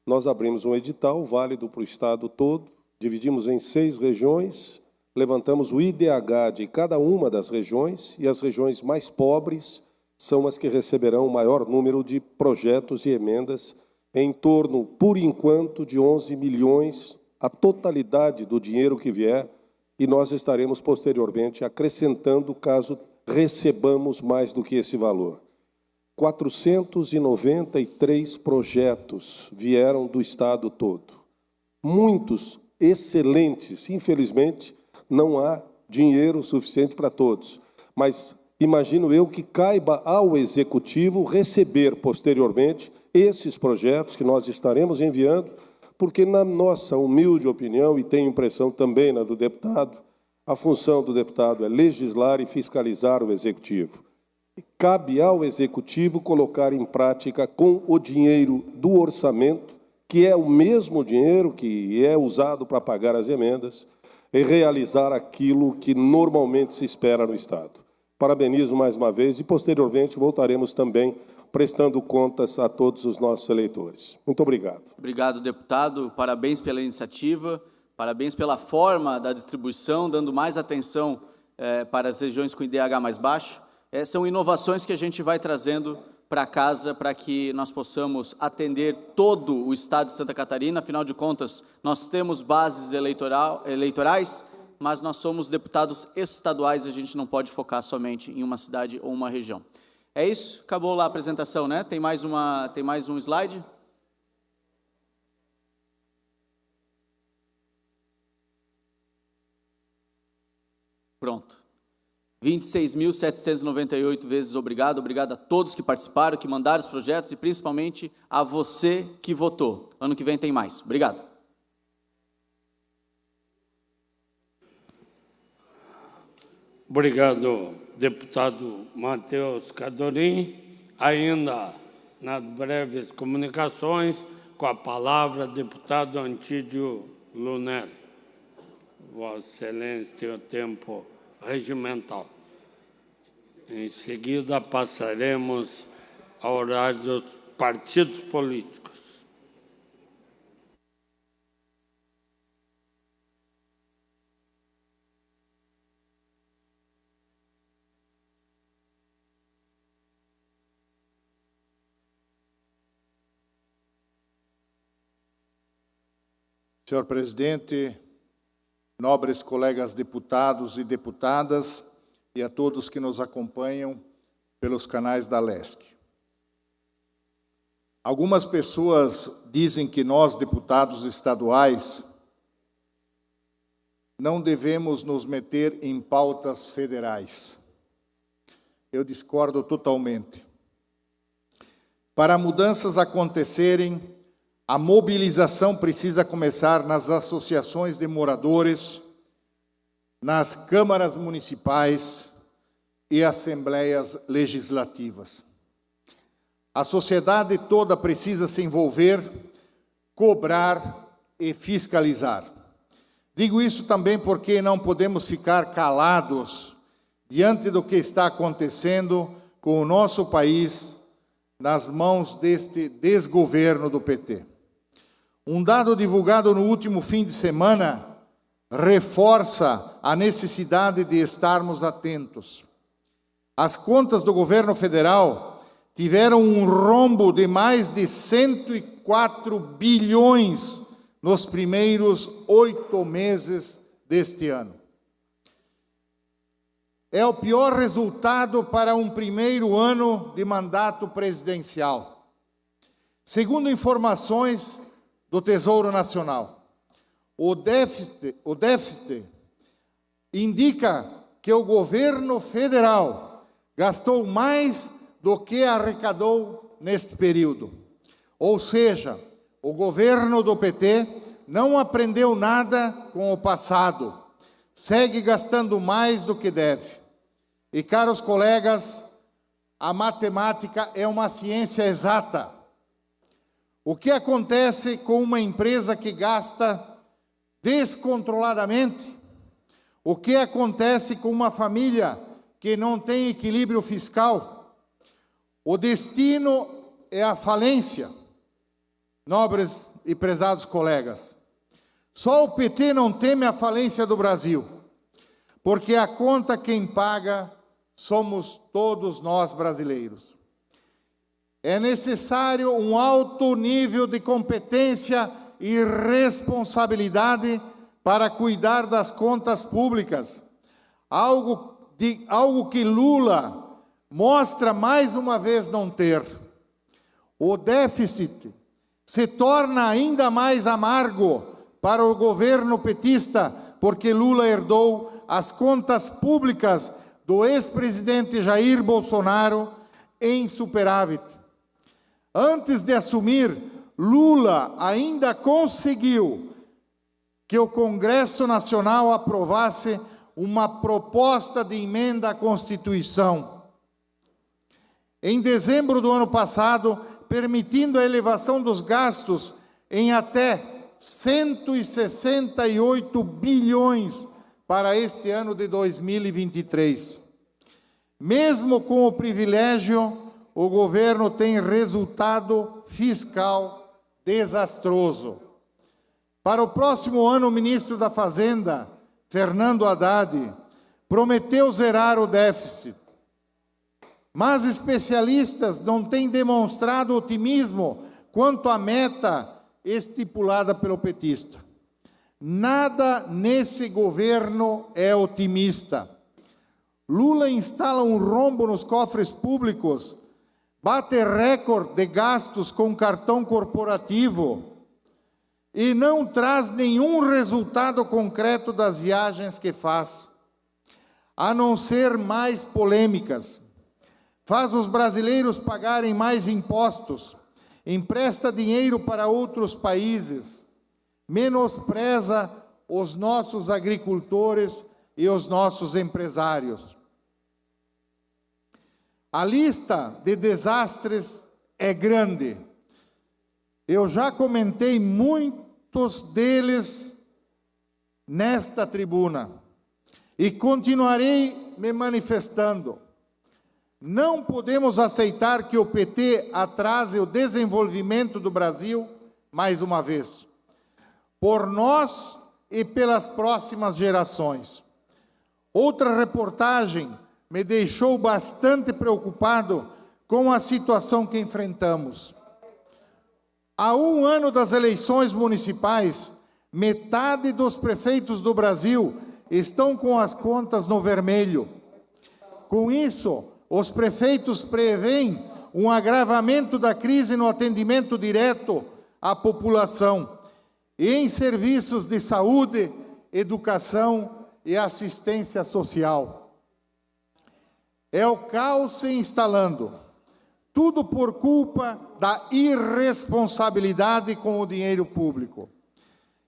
Nós abrimos um edital válido para o Estado todo, dividimos em 6 regiões, levantamos o IDH de cada uma das regiões, e as regiões mais pobres são as que receberão o maior número de projetos e emendas, em torno, por enquanto, de 11 milhões, a totalidade do dinheiro que vier, e nós estaremos posteriormente acrescentando caso recebamos mais do que esse valor. 493 projetos vieram do Estado todo. Muitos excelentes. Infelizmente, não há dinheiro suficiente para todos. Mas imagino eu que caiba ao Executivo receber posteriormente esses projetos que nós estaremos enviando, porque, na nossa humilde opinião, e tenho impressão também na do deputado, a função do deputado é legislar e fiscalizar o Executivo. Cabe ao Executivo colocar em prática com o dinheiro do orçamento, que é o mesmo dinheiro que é usado para pagar as emendas, e realizar aquilo que normalmente se espera no Estado. Parabenizo mais uma vez e, posteriormente, voltaremos também prestando contas a todos os nossos eleitores. Muito obrigado. Obrigado, deputado. Parabéns pela iniciativa, parabéns pela forma da distribuição, dando mais atenção para as regiões com IDH mais baixo. São inovações que a gente vai trazendo para casa para que nós possamos atender todo o Estado de Santa Catarina. Afinal de contas, nós temos bases eleitorais, mas nós somos deputados estaduais, a gente não pode focar somente em uma cidade ou uma região. É isso? Acabou lá a apresentação, né? Tem mais um slide? Pronto. 26.798 vezes obrigado. Obrigado a todos que participaram, que mandaram os projetos e principalmente a você que votou. Ano que vem tem mais. Obrigado. Obrigado, deputado Matheus Cadorim. Ainda nas breves comunicações, com a palavra, deputado Antídio Lunelli. Vossa Excelência tem o tempo regimental. Em seguida, passaremos ao horário dos partidos políticos. Senhor presidente, nobres colegas deputados e deputadas e a todos que nos acompanham pelos canais da LESC. Algumas pessoas dizem que nós, deputados estaduais, não devemos nos meter em pautas federais. Eu discordo totalmente. Para mudanças acontecerem, a mobilização precisa começar nas associações de moradores, nas câmaras municipais e assembleias legislativas. A sociedade toda precisa se envolver, cobrar e fiscalizar. Digo isso também porque não podemos ficar calados diante do que está acontecendo com o nosso país nas mãos deste desgoverno do PT. Um dado divulgado no último fim de semana reforça a necessidade de estarmos atentos. As contas do governo federal tiveram um rombo de mais de 104 bilhões nos primeiros 8 meses deste ano. É o pior resultado para um primeiro ano de mandato presidencial. Segundo informações do Tesouro Nacional, o déficit indica que o governo federal gastou mais do que arrecadou neste período. Ou seja, o governo do PT não aprendeu nada com o passado, segue gastando mais do que deve. E, caros colegas, a matemática é uma ciência exata. O que acontece com uma empresa que gasta descontroladamente? O que acontece com uma família que não tem equilíbrio fiscal? O destino é a falência, nobres e prezados colegas. Só o PT não teme a falência do Brasil, porque a conta quem paga somos todos nós brasileiros. É necessário um alto nível de competência e responsabilidade para cuidar das contas públicas, algo que Lula mostra mais uma vez não ter. O déficit se torna ainda mais amargo para o governo petista, porque Lula herdou as contas públicas do ex-presidente Jair Bolsonaro em superávit. Antes de assumir, Lula ainda conseguiu que o Congresso Nacional aprovasse uma proposta de emenda à Constituição. Em dezembro do ano passado, permitindo a elevação dos gastos em até 168 bilhões para este ano de 2023. Mesmo com o privilégio, o governo tem resultado fiscal desastroso. Para o próximo ano, o ministro da Fazenda, Fernando Haddad, prometeu zerar o déficit. Mas especialistas não têm demonstrado otimismo quanto à meta estipulada pelo petista. Nada nesse governo é otimista. Lula instala um rombo nos cofres públicos, bate recorde de gastos com cartão corporativo e não traz nenhum resultado concreto das viagens que faz. a não ser mais polêmicas. Faz os brasileiros pagarem mais impostos, empresta dinheiro para outros países, menospreza os nossos agricultores e os nossos empresários. A lista de desastres é grande. Eu já comentei muitos deles nesta tribuna e continuarei me manifestando. Não podemos aceitar que o PT atrase o desenvolvimento do Brasil mais uma vez, por nós e pelas próximas gerações. Outra reportagem me deixou bastante preocupado com a situação que enfrentamos. Há 1 ano das eleições municipais, metade dos prefeitos do Brasil estão com as contas no vermelho. Com isso, os prefeitos preveem um agravamento da crise no atendimento direto à população e em serviços de saúde, educação e assistência social. É o caos se instalando, tudo por culpa da irresponsabilidade com o dinheiro público.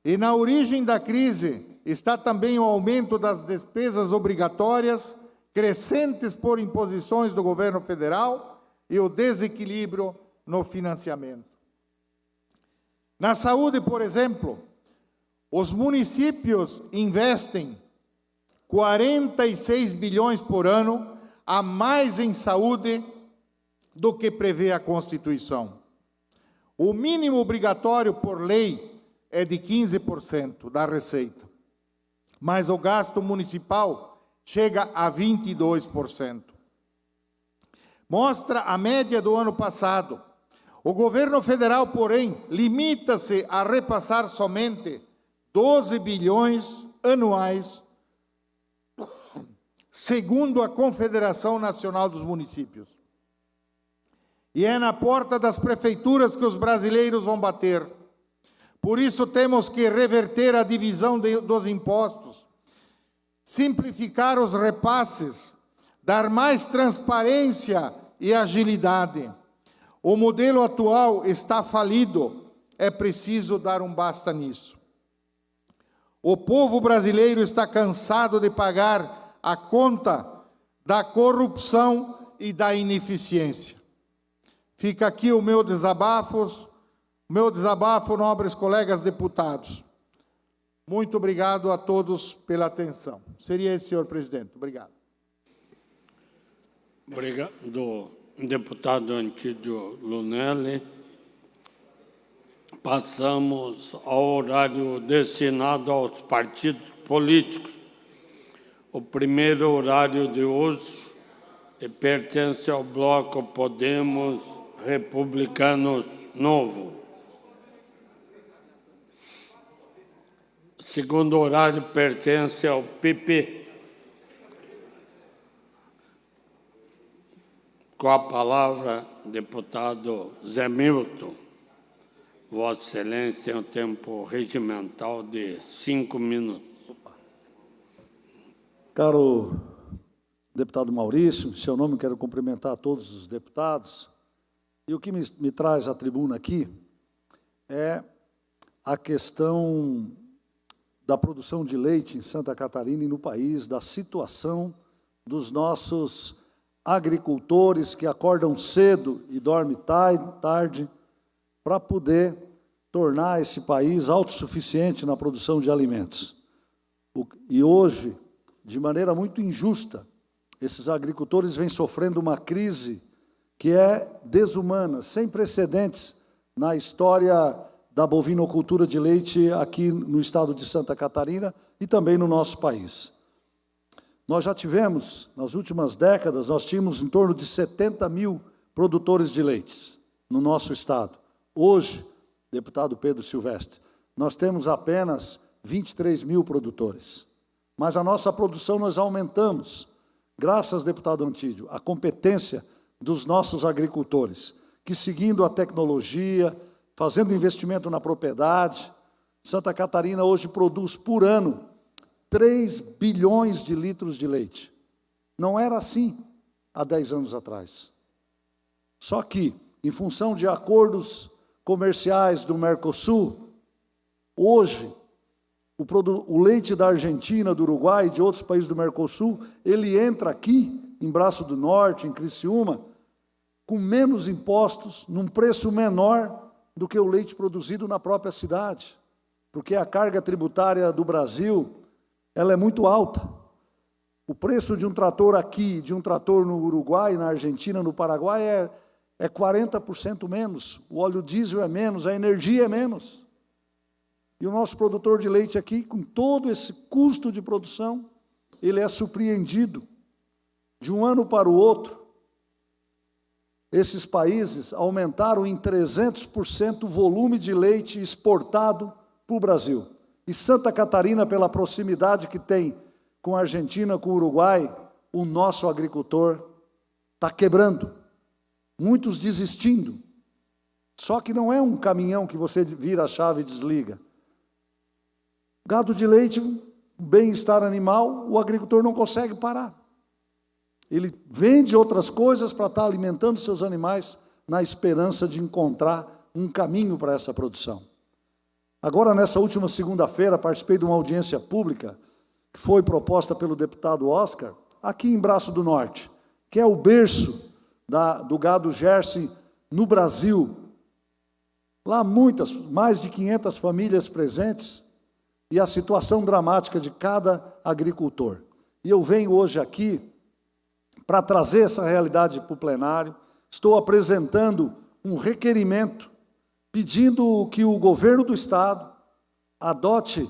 E na origem da crise está também o aumento das despesas obrigatórias, crescentes por imposições do governo federal e o desequilíbrio no financiamento. Na saúde, por exemplo, os municípios investem 46 bilhões por ano a mais em saúde do que prevê a Constituição. O mínimo obrigatório por lei é de 15% da receita, mas o gasto municipal chega a 22%. Mostra a média do ano passado. O governo federal, porém, limita-se a repassar somente 12 bilhões anuais, segundo a Confederação Nacional dos Municípios. E é na porta das prefeituras que os brasileiros vão bater. Por isso temos que reverter a divisão dos impostos, simplificar os repasses, dar mais transparência e agilidade. O modelo atual está falido, é preciso dar um basta nisso. O povo brasileiro está cansado de pagar a conta da corrupção e da ineficiência. Fica aqui o meu desabafo, nobres colegas deputados. Muito obrigado a todos pela atenção. Seria esse, senhor presidente. Obrigado. Obrigado, deputado Antídio Lunelli. Passamos ao horário destinado aos partidos políticos. O primeiro horário de hoje pertence ao bloco Podemos Republicanos Novo. O segundo horário pertence ao PP. Com a palavra, deputado Zé Milton. Vossa Excelência tem um tempo regimental de 5 minutos. Caro deputado Maurício, em seu nome quero cumprimentar todos os deputados. E o que me traz à tribuna aqui é a questão da produção de leite em Santa Catarina e no país, da situação dos nossos agricultores que acordam cedo e dormem tarde para poder tornar esse país autossuficiente na produção de alimentos. E hoje, de maneira muito injusta, esses agricultores vêm sofrendo uma crise que é desumana, sem precedentes na história da bovinocultura de leite aqui no estado de Santa Catarina e também no nosso país. Nós já tivemos, nas últimas décadas, nós tínhamos em torno de 70 mil produtores de leite no nosso estado. Hoje, deputado Pedro Silvestre, nós temos apenas 23 mil produtores. Mas a nossa produção nós aumentamos, graças, deputado Antídio, à competência dos nossos agricultores, que seguindo a tecnologia, fazendo investimento na propriedade, Santa Catarina hoje produz por ano 3 bilhões de litros de leite. Não era assim há 10 anos atrás. Só que, em função de acordos comerciais do Mercosul, hoje, o leite da Argentina, do Uruguai e de outros países do Mercosul, ele entra aqui, em Braço do Norte, em Criciúma, com menos impostos, num preço menor do que o leite produzido na própria cidade. Porque a carga tributária do Brasil, ela é muito alta. O preço de um trator aqui, de um trator no Uruguai, na Argentina, no Paraguai, é 40% menos. O óleo diesel é menos, a energia é menos. E o nosso produtor de leite aqui, com todo esse custo de produção, ele é surpreendido. De um ano para o outro, esses países aumentaram em 300% o volume de leite exportado para o Brasil. E Santa Catarina, pela proximidade que tem com a Argentina, com o Uruguai, o nosso agricultor está quebrando. Muitos desistindo. Só que não é um caminhão que você vira a chave e desliga. Gado de leite, bem-estar animal, o agricultor não consegue parar. Ele vende outras coisas para estar alimentando seus animais na esperança de encontrar um caminho para essa produção. Agora, nessa última segunda-feira, participei de uma audiência pública que foi proposta pelo deputado Oscar, aqui em Braço do Norte, que é o berço do gado Jersey no Brasil. Lá mais de 500 famílias presentes e a situação dramática de cada agricultor. E eu venho hoje aqui para trazer essa realidade para o plenário. Estou apresentando um requerimento pedindo que o governo do Estado adote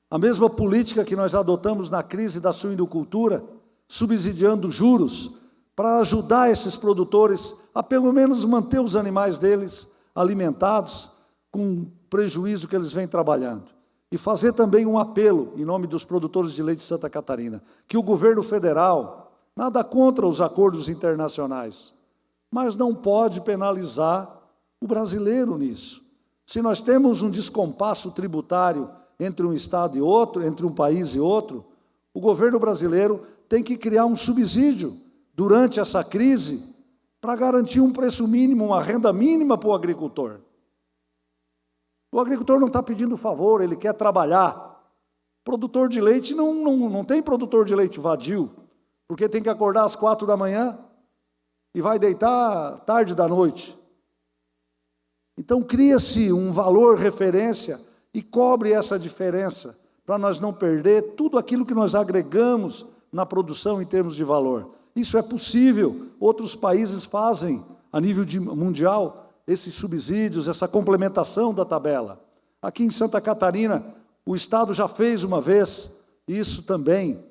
a mesma política que nós adotamos na crise da suinocultura, subsidiando juros, para ajudar esses produtores a pelo menos manter os animais deles alimentados com o prejuízo que eles vêm trabalhando. E fazer também um apelo, em nome dos produtores de leite de Santa Catarina, que o governo federal, nada contra os acordos internacionais, mas não pode penalizar o brasileiro nisso. Se nós temos um descompasso tributário entre um estado e outro, entre um país e outro, o governo brasileiro tem que criar um subsídio durante essa crise para garantir um preço mínimo, uma renda mínima para o agricultor. O agricultor não está pedindo favor, ele quer trabalhar. Produtor de leite não tem produtor de leite vadio, porque tem que acordar às 4 da manhã e vai deitar tarde da noite. Então cria-se um valor referência e cobre essa diferença, para nós não perder tudo aquilo que nós agregamos na produção em termos de valor. Isso é possível, outros países fazem, a nível mundial, esses subsídios, essa complementação da tabela. Aqui em Santa Catarina, o Estado já fez uma vez isso também,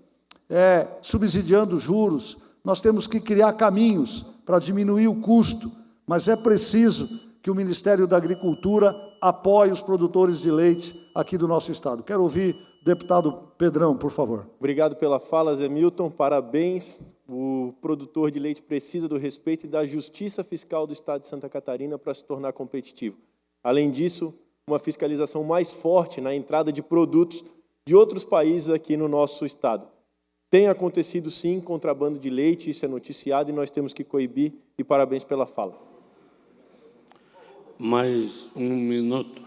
subsidiando juros. Nós temos que criar caminhos para diminuir o custo, mas é preciso que o Ministério da Agricultura apoie os produtores de leite aqui do nosso Estado. Quero ouvir o deputado Pedrão, por favor. Obrigado pela fala, Zé Milton. Parabéns. O produtor de leite precisa do respeito e da justiça fiscal do Estado de Santa Catarina para se tornar competitivo. Além disso, uma fiscalização mais forte na entrada de produtos de outros países aqui no nosso Estado. Tem acontecido, sim, contrabando de leite, isso é noticiado e nós temos que coibir. E parabéns pela fala. Mais um minuto.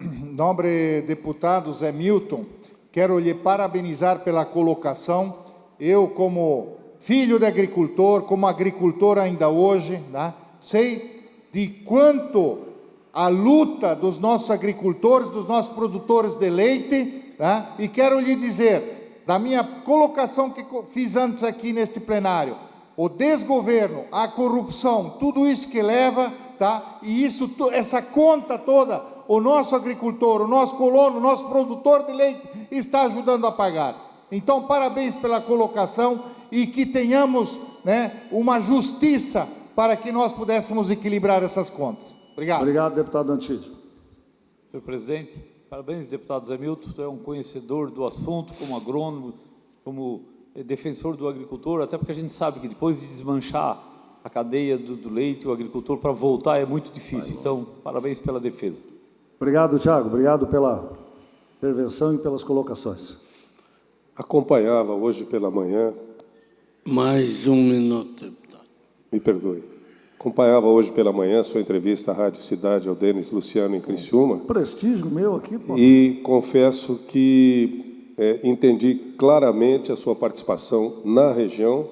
Nobre deputado Zé Milton, quero lhe parabenizar pela colocação. Eu, como filho de agricultor, como agricultor ainda hoje, né, sei de quanto a luta dos nossos agricultores, dos nossos produtores de leite, né, e quero lhe dizer, da minha colocação que fiz antes aqui neste plenário, o desgoverno, a corrupção, tudo isso que leva, tá? E isso, essa conta toda, o nosso agricultor, o nosso colono, o nosso produtor de leite está ajudando a pagar. Então, parabéns pela colocação e que tenhamos, né, uma justiça para que nós pudéssemos equilibrar essas contas. Obrigado. Obrigado, deputado Antídio. Senhor presidente, parabéns, deputado Zé Milton. Tu é um conhecedor do assunto, como agrônomo, como defensor do agricultor, até porque a gente sabe que depois de desmanchar a cadeia do leite, o agricultor, para voltar é muito difícil. Então, parabéns pela defesa. Obrigado, Tiago. Obrigado pela intervenção e pelas colocações. Acompanhava hoje pela manhã Mais um minuto, deputado. Me perdoe. Acompanhava hoje pela manhã sua entrevista à Rádio Cidade ao Denis Luciano em Criciúma. Prestígio meu aqui, pô. E confesso que entendi claramente a sua participação na região,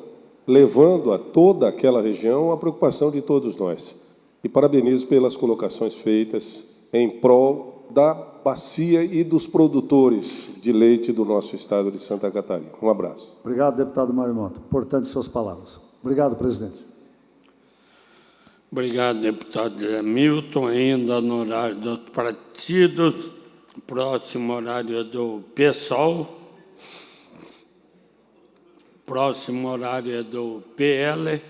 levando a toda aquela região a preocupação de todos nós. E parabenizo pelas colocações feitas em prol da bacia e dos produtores de leite do nosso estado de Santa Catarina. Um abraço. Obrigado, deputado Mário Mota. Importante suas palavras. Obrigado, presidente. Obrigado, deputado Hamilton. Ainda no horário dos partidos, próximo horário é do PSOL, próximo horário é do PL,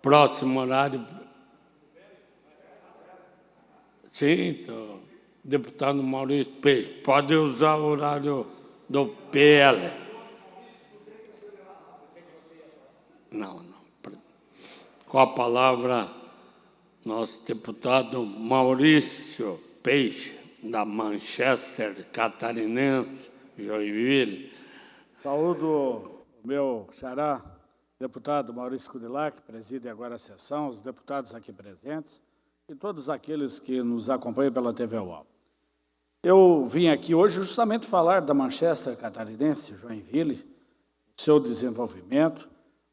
próximo horário... Sim, então, deputado Maurício Peixe, pode usar o horário do PL. Não. Com a palavra, nosso deputado Maurício Peixe, da Manchester Catarinense, Joinville. Saúdo o meu xará, deputado Maurício Kudilac, que preside agora a sessão, os deputados aqui presentes e todos aqueles que nos acompanham pela TV UOL. Eu vim aqui hoje justamente falar da Manchester Catarinense, Joinville, seu desenvolvimento,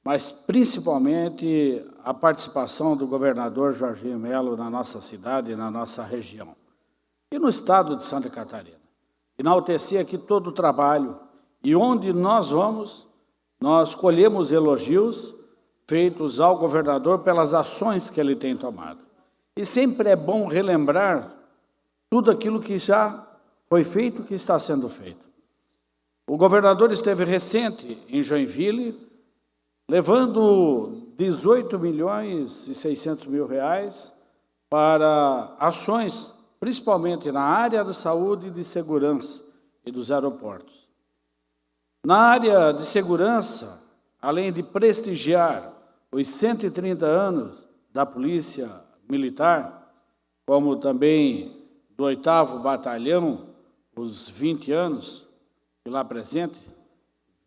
mas principalmente a participação do governador Jorginho Melo na nossa cidade e na nossa região. E no estado de Santa Catarina. Enaltecer aqui todo o trabalho. E onde nós vamos, nós colhemos elogios feitos ao governador pelas ações que ele tem tomado. E sempre é bom relembrar tudo aquilo que já foi feito e que está sendo feito. O governador esteve recente em Joinville, levando 18.600.000 reais para ações, principalmente na área da saúde e de segurança e dos aeroportos. Na área de segurança, além de prestigiar os 130 anos da Polícia Militar, como também do 8º Batalhão, os 20 anos, e lá presente,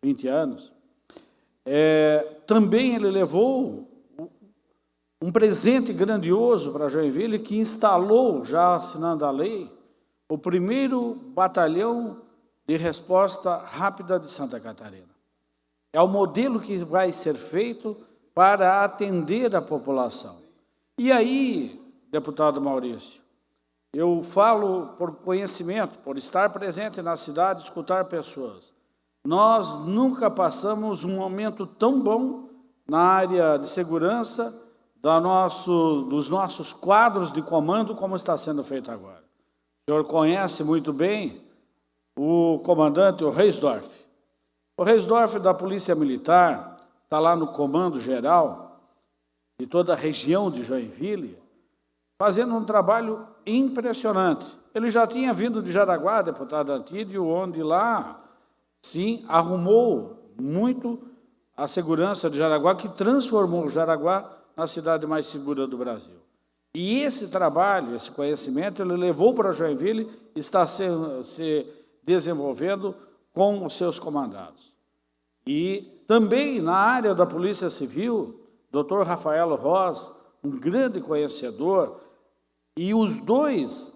20 anos, também ele levou um presente grandioso para Joinville, que instalou, já assinando a lei, o 1º Batalhão de Resposta Rápida de Santa Catarina. É o modelo que vai ser feito para atender a população. E aí, deputado Maurício, eu falo por conhecimento, por estar presente na cidade, escutar pessoas. Nós nunca passamos um momento tão bom na área de segurança dos nossos quadros de comando como está sendo feito agora. O senhor conhece muito bem o comandante, o Reisdorf. O Reisdorf da Polícia Militar está lá no comando geral de toda a região de Joinville, fazendo um trabalho impressionante. Ele já tinha vindo de Jaraguá, deputado Antídio, onde lá, sim, arrumou muito a segurança de Jaraguá, que transformou Jaraguá na cidade mais segura do Brasil. E esse trabalho, esse conhecimento, ele levou para Joinville e está se desenvolvendo com os seus comandados. E também na área da Polícia Civil, Dr. Rafael Ross, um grande conhecedor, e os dois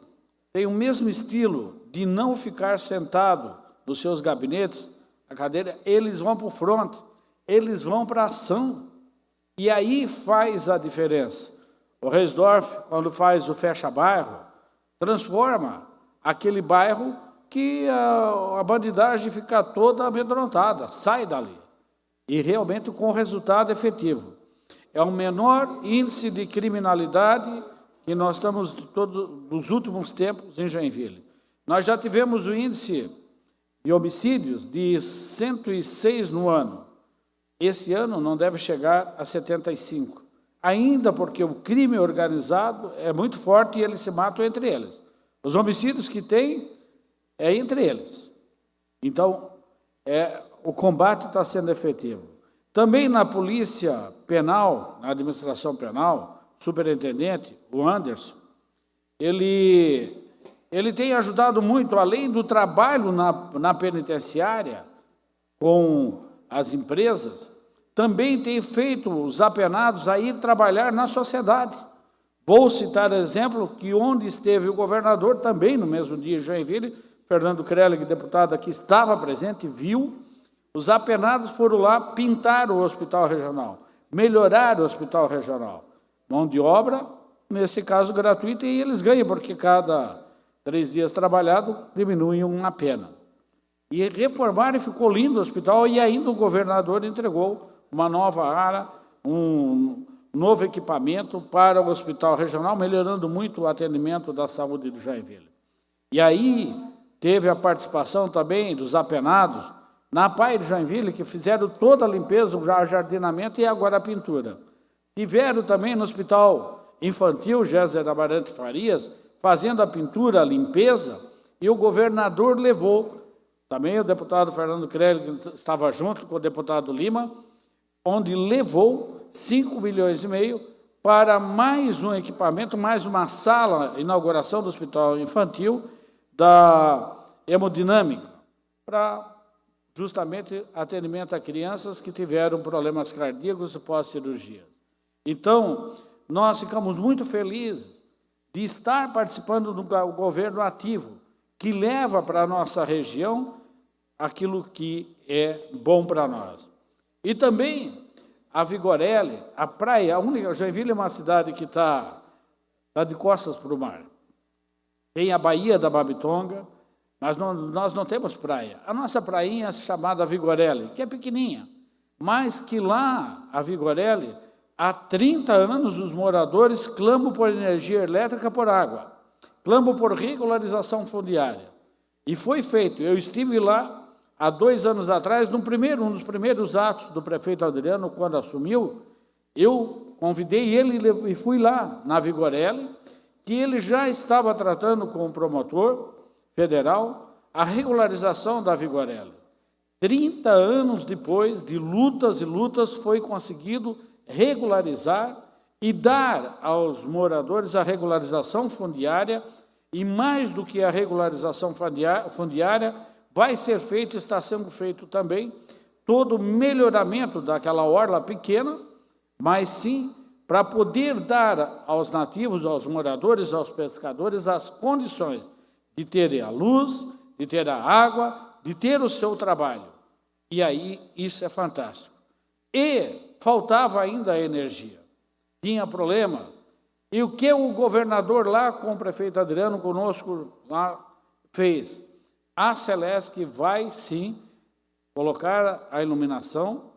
têm o mesmo estilo de não ficar sentado nos seus gabinetes, a cadeira, eles vão para o fronte, eles vão para a ação. E aí faz a diferença. O Reisdorf, quando faz o fecha-bairro, transforma aquele bairro que a bandidagem fica toda amedrontada, sai dali. E realmente com resultado efetivo. É o menor índice de criminalidade que nós estamos nos últimos tempos em Joinville. Nós já tivemos o índice de homicídios de 106 no ano. Esse ano não deve chegar a 75. Ainda porque o crime organizado é muito forte e eles se matam entre eles. Os homicídios que tem é entre eles. Então, o combate está sendo efetivo. Também na polícia penal, na administração penal, o superintendente, o Anderson, ele ele tem ajudado muito, além do trabalho na penitenciária, com as empresas, também tem feito os apenados a ir trabalhar na sociedade. Vou citar exemplo que onde esteve o governador, também no mesmo dia em Joinville, Fernando Krellig, deputado aqui, estava presente, viu, os apenados foram lá pintar o hospital regional, melhorar o hospital regional. Mão de obra, nesse caso, gratuita, e eles ganham, porque cada 3 dias trabalhado diminui uma pena. E reformaram e ficou lindo o hospital, e ainda o governador entregou uma nova área, um novo equipamento para o hospital regional, melhorando muito o atendimento da saúde do Joinville. E aí teve a participação também dos apenados na PAI de Joinville, que fizeram toda a limpeza, o jardinamento e agora a pintura. Tiveram também no hospital infantil, Géser Amarante Farias, fazendo a pintura, a limpeza, e o governador levou, também o deputado Fernando Krellig estava junto com o deputado Lima, onde levou 5,5 milhões para mais um equipamento, mais uma sala, inauguração do hospital infantil, da hemodinâmica, para justamente atendimento a crianças que tiveram problemas cardíacos pós-cirurgia. Então, nós ficamos muito felizes de estar participando do governo ativo, que leva para a nossa região aquilo que é bom para nós. E também a Vigorelli, a praia, a única, Joinville é uma cidade que está de costas para o mar. Tem a Baía da Babitonga, mas nós não temos praia. A nossa prainha é chamada Vigorelli, que é pequenininha, mas que lá, a Vigorelli, há 30 anos os moradores clamam por energia elétrica, por água, clamam por regularização fundiária. E foi feito. Eu estive lá há 2 anos atrás, um dos primeiros atos do prefeito Adriano, quando assumiu, eu convidei ele e fui lá na Vigorelli, que ele já estava tratando com o promotor federal a regularização da Vigorelli. 30 anos depois de lutas e lutas, foi conseguido regularizar e dar aos moradores a regularização fundiária, e mais do que a regularização fundiária, vai ser feito, está sendo feito também, todo o melhoramento daquela orla pequena, mas sim para poder dar aos nativos, aos moradores, aos pescadores, as condições de terem a luz, de ter a água, de ter o seu trabalho. E aí, isso é fantástico. E faltava ainda a energia. Tinha problemas. E o que o governador lá, com o prefeito Adriano, conosco lá, fez? A Celesc vai, sim, colocar a iluminação,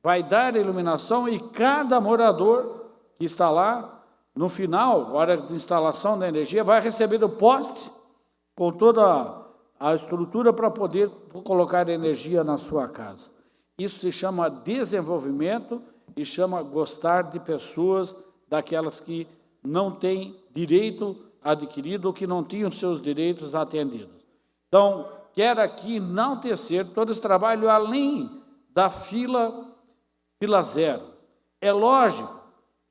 vai dar a iluminação, e cada morador que está lá, no final, hora de instalação da energia, vai receber o poste com toda a estrutura para poder colocar energia na sua casa. Isso se chama desenvolvimento e chama gostar de pessoas daquelas que não têm direito adquirido ou que não tinham seus direitos atendidos. Então, quero aqui enaltecer todo esse trabalho além da fila zero. É lógico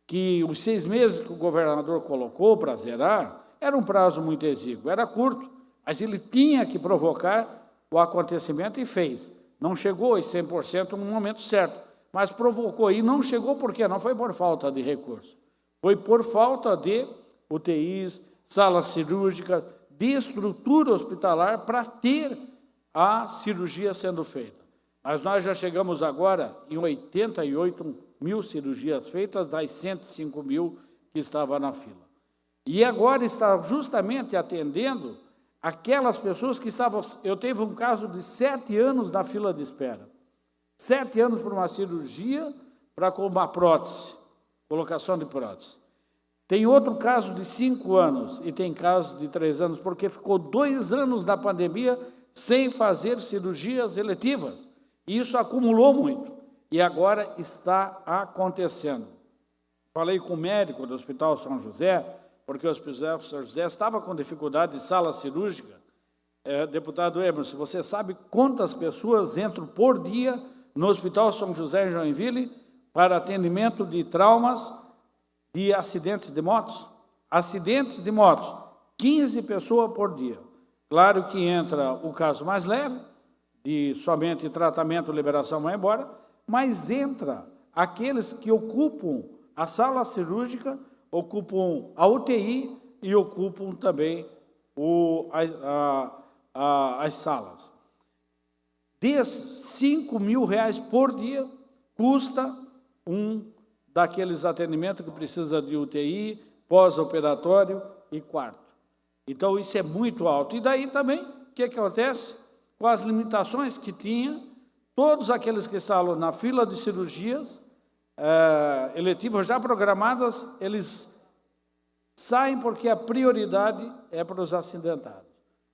que os 6 meses que o governador colocou para zerar era um prazo muito exíguo, era curto, mas ele tinha que provocar o acontecimento e fez. Não chegou em 100% no momento certo, mas provocou. E não chegou por quê? Não foi por falta de recursos, foi por falta de UTIs, salas cirúrgicas, de estrutura hospitalar para ter a cirurgia sendo feita. Mas nós já chegamos agora em 88.000 cirurgias feitas, das 105.000 que estavam na fila. E agora está justamente atendendo aquelas pessoas que estavam... Eu tive um caso de 7 anos na fila de espera. 7 anos por uma cirurgia para uma prótese, colocação de prótese. Tem outro caso de 5 anos e tem caso de 3 anos, porque ficou 2 anos da pandemia sem fazer cirurgias eletivas. E isso acumulou muito. E agora está acontecendo. Falei com o médico do Hospital São José, porque o Hospital São José estava com dificuldade de sala cirúrgica. Deputado Emerson, você sabe quantas pessoas entram por dia no Hospital São José em Joinville para atendimento de traumas de acidentes de motos? Acidentes de motos. 15 pessoas por dia. Claro que entra o caso mais leve, de somente tratamento, liberação, vai embora, mas entra aqueles que ocupam a sala cirúrgica, ocupam a UTI e ocupam também as salas. R$5.000 por dia custa um daqueles atendimentos que precisa de UTI, pós-operatório e quarto. Então, isso é muito alto. E daí também, o que acontece? Com as limitações que tinha, todos aqueles que estavam na fila de cirurgias eletivas já programadas, eles saem porque a prioridade é para os acidentados.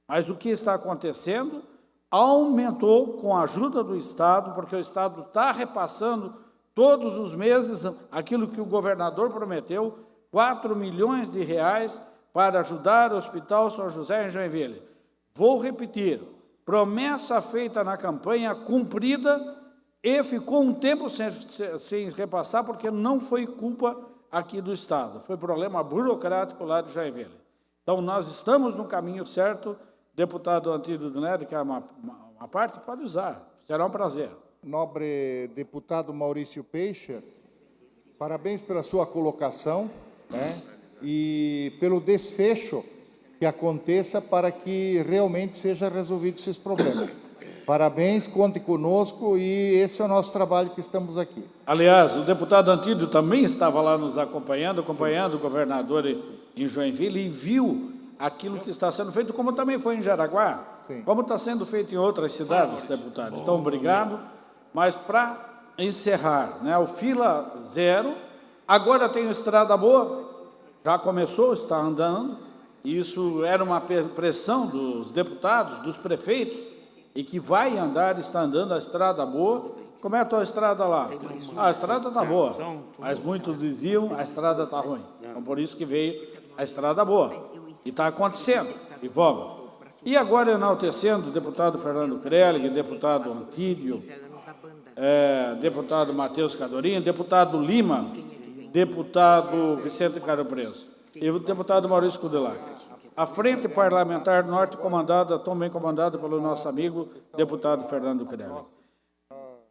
Mas o que está acontecendo? Aumentou com a ajuda do Estado, porque o Estado está repassando todos os meses aquilo que o governador prometeu, R$4 milhões para ajudar o Hospital São José em Joinville. Vou repetir, promessa feita na campanha, cumprida, e ficou um tempo sem repassar, porque não foi culpa aqui do Estado, foi problema burocrático lá de Joinville. Então, nós estamos no caminho certo. Deputado Antídio do Nery, que é uma parte, pode usar, será um prazer. Nobre deputado Maurício Peixe, parabéns pela sua colocação, né, e pelo desfecho que aconteça para que realmente seja resolvido esses problemas. Parabéns, conte conosco e esse é o nosso trabalho que estamos aqui. Aliás, o deputado Antídio também estava lá nos acompanhando o governador em Joinville e viu aquilo que está sendo feito, como também foi em Jaraguá, como está sendo feito em outras cidades, deputado. Então, obrigado. Mas para encerrar, né, o fila zero, agora tem estrada boa, já começou, está andando, isso era uma pressão dos deputados, dos prefeitos, e que vai andar, está andando a estrada boa. Como é a tua estrada lá? A estrada está boa, mas muitos diziam a estrada está ruim. Então, por isso que veio a estrada boa. E está acontecendo, e vamos. E agora enaltecendo o deputado Fernando Krellig, deputado Antídio, deputado Matheus Cadorinho, deputado Lima, deputado Vicente Caro Preso e o deputado Maurício Kudelac. A Frente Parlamentar Norte, também comandada pelo nosso amigo deputado Fernando Krellig.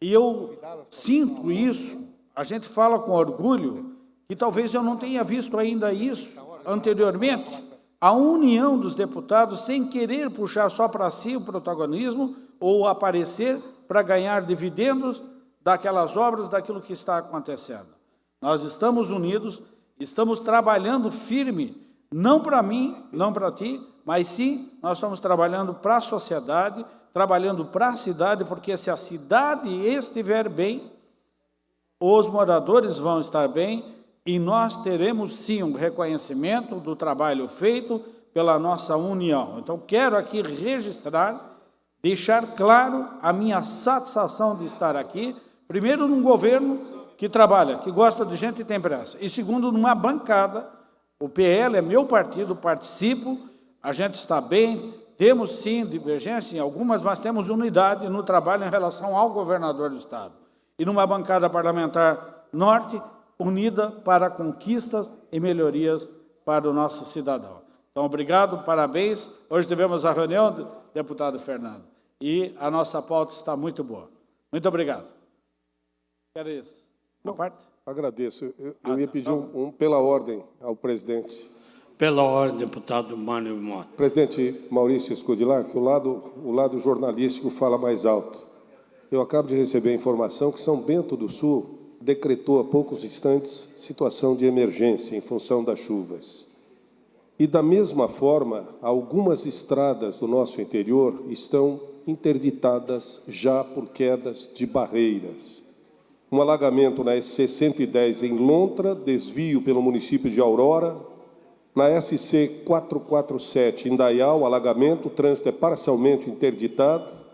E eu sinto isso, a gente fala com orgulho, que talvez eu não tenha visto ainda isso anteriormente, a união dos deputados sem querer puxar só para si o protagonismo ou aparecer para ganhar dividendos daquelas obras, daquilo que está acontecendo. Nós estamos unidos, estamos trabalhando firme, não para mim, não para ti, mas sim, nós estamos trabalhando para a sociedade, trabalhando para a cidade, porque se a cidade estiver bem, os moradores vão estar bem e nós teremos sim um reconhecimento do trabalho feito pela nossa união. Então, quero aqui registrar, deixar claro a minha satisfação de estar aqui, primeiro num governo que trabalha, que gosta de gente e tem pressa, e segundo numa bancada, o PL é meu partido, participo, a gente está bem, temos sim divergência em algumas, mas temos unidade no trabalho em relação ao governador do Estado. E numa bancada parlamentar norte, unida para conquistas e melhorias para o nosso cidadão. Então, obrigado, parabéns. Hoje tivemos a reunião, deputado Fernando, e a nossa pauta está muito boa. Muito obrigado. Quer isso? Uma parte? Agradeço. Eu ia pedir pela ordem ao presidente. Pela ordem, deputado Mário Mota. Presidente Maurício Kudelac, que o lado jornalístico fala mais alto. Eu acabo de receber a informação que São Bento do Sul decretou há poucos instantes situação de emergência em função das chuvas. E, da mesma forma, algumas estradas do nosso interior estão interditadas já por quedas de barreiras. Um alagamento na SC 110 em Lontra, desvio pelo município de Aurora. Na SC 447 em Dayal, alagamento, o trânsito é parcialmente interditado.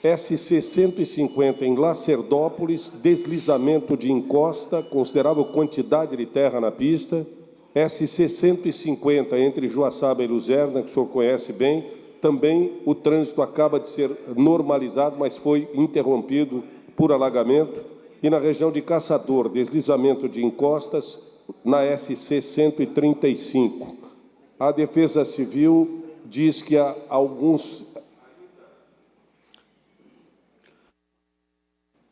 SC 150 em Lacerdópolis, deslizamento de encosta, considerável quantidade de terra na pista. SC 150 entre Joaçaba e Luzerna, que o senhor conhece bem, também o trânsito acaba de ser normalizado, mas foi interrompido por alagamento. E na região de Caçador, deslizamento de encostas na SC 135. A Defesa Civil diz que há alguns...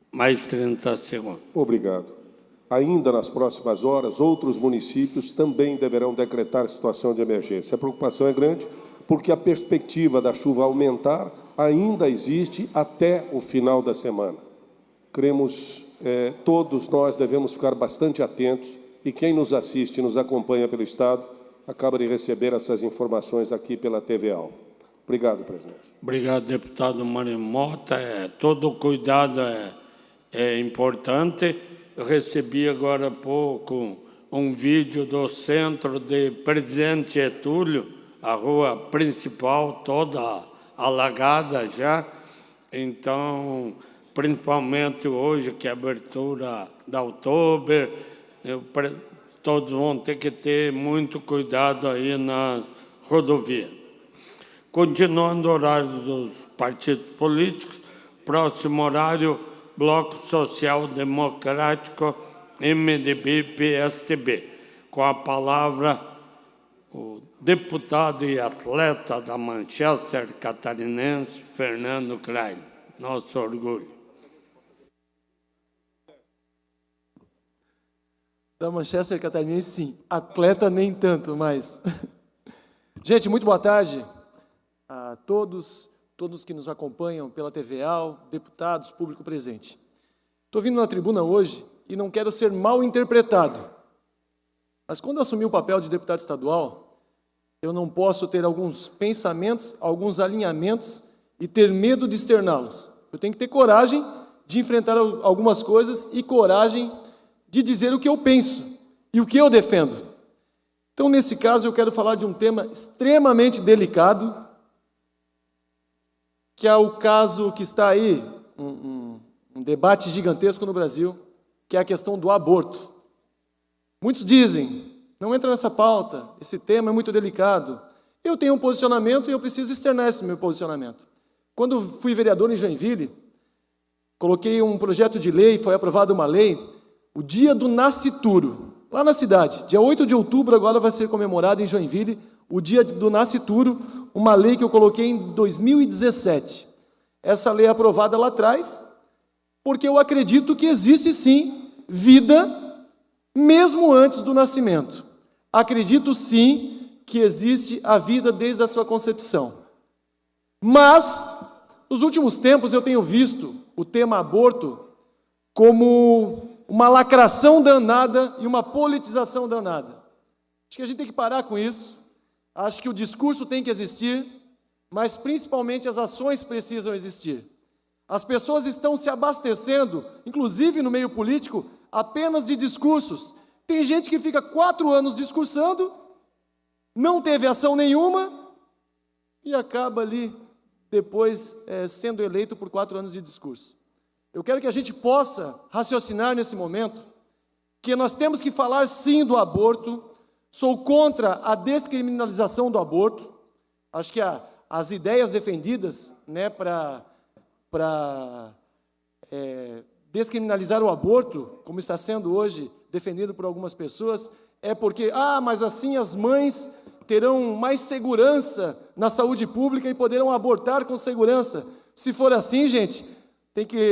Mais 30 segundos. Obrigado. Ainda nas próximas horas, outros municípios também deverão decretar situação de emergência. A preocupação é grande porque a perspectiva da chuva aumentar ainda existe até o final da semana. Cremos, todos nós devemos ficar bastante atentos e quem nos assiste e nos acompanha pelo Estado acaba de receber essas informações aqui pela TVA. Obrigado, presidente. Obrigado, deputado Mário Mota. Todo cuidado é importante. Eu recebi agora há pouco um vídeo do centro de Presidente Getúlio, a rua principal toda alagada já. Então, principalmente hoje, que é a abertura da Outubro, todos vão ter que ter muito cuidado aí nas rodovias. Continuando o horário dos partidos políticos, próximo horário, Bloco Social Democrático, MDB, PSDB. Com a palavra, o deputado e atleta da Manchester catarinense, Fernando Klein. Nosso orgulho. Da Manchester catarinense, sim. Atleta, nem tanto, mas... Gente, muito boa tarde a todos que nos acompanham pela TVA, deputados, público presente. Estou vindo na tribuna hoje e não quero ser mal interpretado, mas quando eu assumi o papel de deputado estadual, eu não posso ter alguns pensamentos, alguns alinhamentos e ter medo de externá-los. Eu tenho que ter coragem de enfrentar algumas coisas e coragem de dizer o que eu penso e o que eu defendo. Então, nesse caso, eu quero falar de um tema extremamente delicado, que é o caso que está aí, um debate gigantesco no Brasil, que é a questão do aborto. Muitos dizem, não entra nessa pauta, esse tema é muito delicado. Eu tenho um posicionamento e eu preciso externar esse meu posicionamento. Quando fui vereador em Joinville, coloquei um projeto de lei, foi aprovada uma lei, o dia do nascituro, lá na cidade. Dia 8 de outubro agora vai ser comemorado em Joinville o dia do nascituro, uma lei que eu coloquei em 2017. Essa lei é aprovada lá atrás, porque eu acredito que existe sim vida mesmo antes do nascimento. Acredito sim que existe a vida desde a sua concepção. Mas, nos últimos tempos eu tenho visto o tema aborto como uma lacração danada e uma politização danada. Acho que a gente tem que parar com isso. Acho que o discurso tem que existir, mas principalmente as ações precisam existir. As pessoas estão se abastecendo, inclusive no meio político, apenas de discursos. Tem gente que fica 4 anos discursando, não teve ação nenhuma e acaba ali depois sendo eleito por 4 anos de discurso. Eu quero que a gente possa raciocinar nesse momento que nós temos que falar sim do aborto. Sou contra a descriminalização do aborto. Acho que as ideias defendidas para descriminalizar o aborto, como está sendo hoje defendido por algumas pessoas, é porque, mas assim as mães terão mais segurança na saúde pública e poderão abortar com segurança. Se for assim, gente,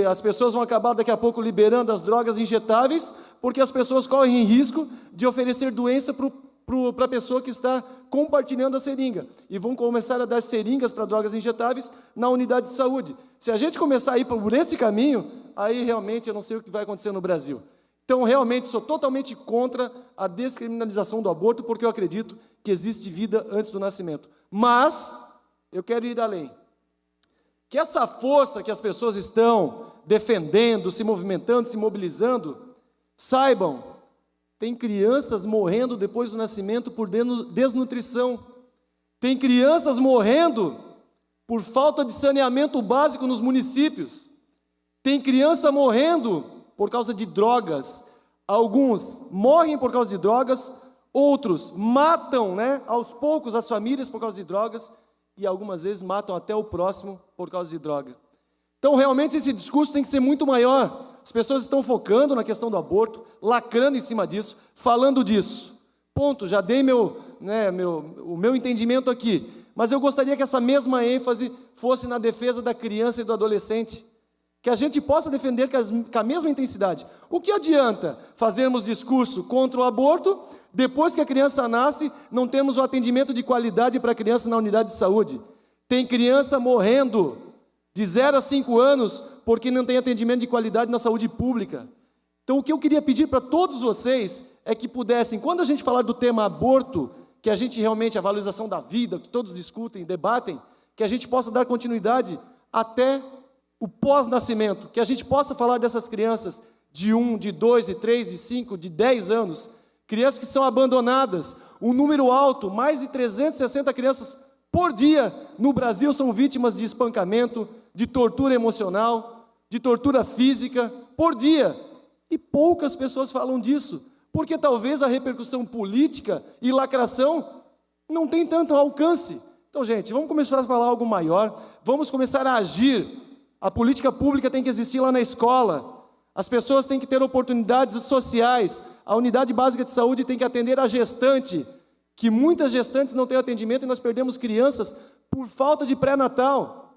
as pessoas vão acabar daqui a pouco liberando as drogas injetáveis, porque as pessoas correm risco de oferecer doença para a pessoa que está compartilhando a seringa. E vão começar a dar seringas para drogas injetáveis na unidade de saúde. Se a gente começar a ir por esse caminho, aí realmente eu não sei o que vai acontecer no Brasil. Então, realmente, sou totalmente contra a descriminalização do aborto, porque eu acredito que existe vida antes do nascimento. Mas, eu quero ir além. Que essa força que as pessoas estão defendendo, se movimentando, se mobilizando, saibam, tem crianças morrendo depois do nascimento por desnutrição. Tem crianças morrendo por falta de saneamento básico nos municípios. Tem criança morrendo por causa de drogas. Alguns morrem por causa de drogas, outros matam, aos poucos as famílias por causa de drogas, e algumas vezes matam até o próximo por causa de droga. Então, realmente, esse discurso tem que ser muito maior. As pessoas estão focando na questão do aborto, lacrando em cima disso, falando disso. Ponto, já dei né, o meu entendimento aqui, mas eu gostaria que essa mesma ênfase fosse na defesa da criança e do adolescente, que a gente possa defender com a mesma intensidade. O que adianta fazermos discurso contra o aborto, depois que a criança nasce, não temos o atendimento de qualidade para a criança na unidade de saúde? Tem criança morrendo de 0 a 5 anos porque não tem atendimento de qualidade na saúde pública. Então, o que eu queria pedir para todos vocês é que pudessem, quando a gente falar do tema aborto, que a gente realmente, a valorização da vida, que todos discutem, debatem, que a gente possa dar continuidade até o pós-nascimento, que a gente possa falar dessas crianças de 1, de 2, de 3, de 5, de 10 anos, crianças que são abandonadas, um número alto, mais de 360 crianças por dia no Brasil são vítimas de espancamento, de tortura emocional, de tortura física, por dia. E poucas pessoas falam disso, porque talvez a repercussão política e lacração não tem tanto alcance. Então, gente, vamos começar a falar algo maior, vamos começar a agir. A política pública tem que existir lá na escola, as pessoas têm que ter oportunidades sociais, a unidade básica de saúde tem que atender a gestante, que muitas gestantes não têm atendimento e nós perdemos crianças por falta de pré-natal.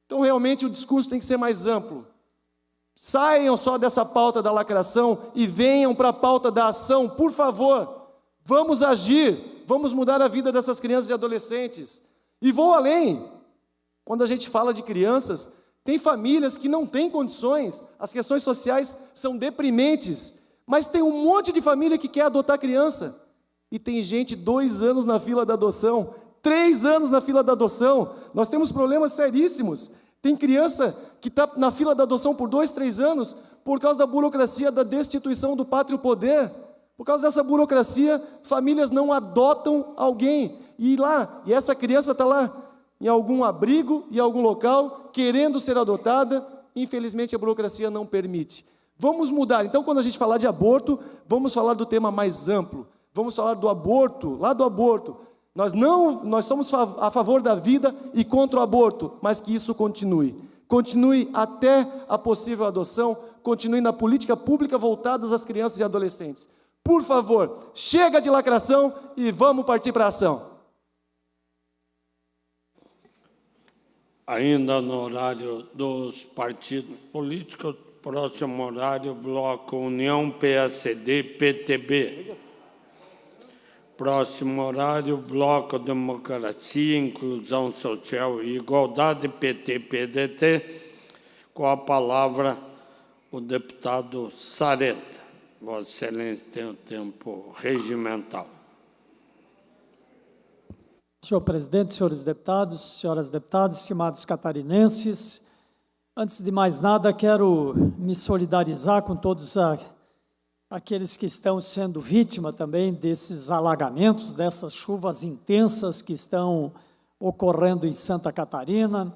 Então, realmente, o discurso tem que ser mais amplo. Saiam só dessa pauta da lacração e venham para a pauta da ação, por favor. Vamos agir, vamos mudar a vida dessas crianças e adolescentes. E vou além. Quando a gente fala de crianças, tem famílias que não têm condições, as questões sociais são deprimentes, mas tem um monte de família que quer adotar criança. E tem gente 2 anos na fila da adoção, 3 anos na fila da adoção. Nós temos problemas seríssimos. Tem criança que está na fila da adoção por 2, 3 anos por causa da burocracia da destituição do pátrio poder. Por causa dessa burocracia, famílias não adotam alguém. E essa criança está lá em algum abrigo, em algum local, querendo ser adotada. Infelizmente, a burocracia não permite. Vamos mudar. Então, quando a gente falar de aborto, vamos falar do tema mais amplo. Vamos falar do aborto, lá do aborto. Nós somos a favor da vida e contra o aborto, mas que isso continue. Continue até a possível adoção, continue na política pública voltada às crianças e adolescentes. Por favor, chega de lacração e vamos partir para a ação. Ainda no horário dos partidos políticos, próximo horário, Bloco União, PSD, PTB. Próximo horário, Bloco Democracia, Inclusão Social e Igualdade, PT, PDT. Com a palavra, o deputado Sareta. Vossa Excelência tem o tempo regimental. Senhor presidente, senhores deputados, senhoras deputadas, estimados catarinenses, antes de mais nada, quero me solidarizar com todos aqueles que estão sendo vítima também desses alagamentos, dessas chuvas intensas que estão ocorrendo em Santa Catarina,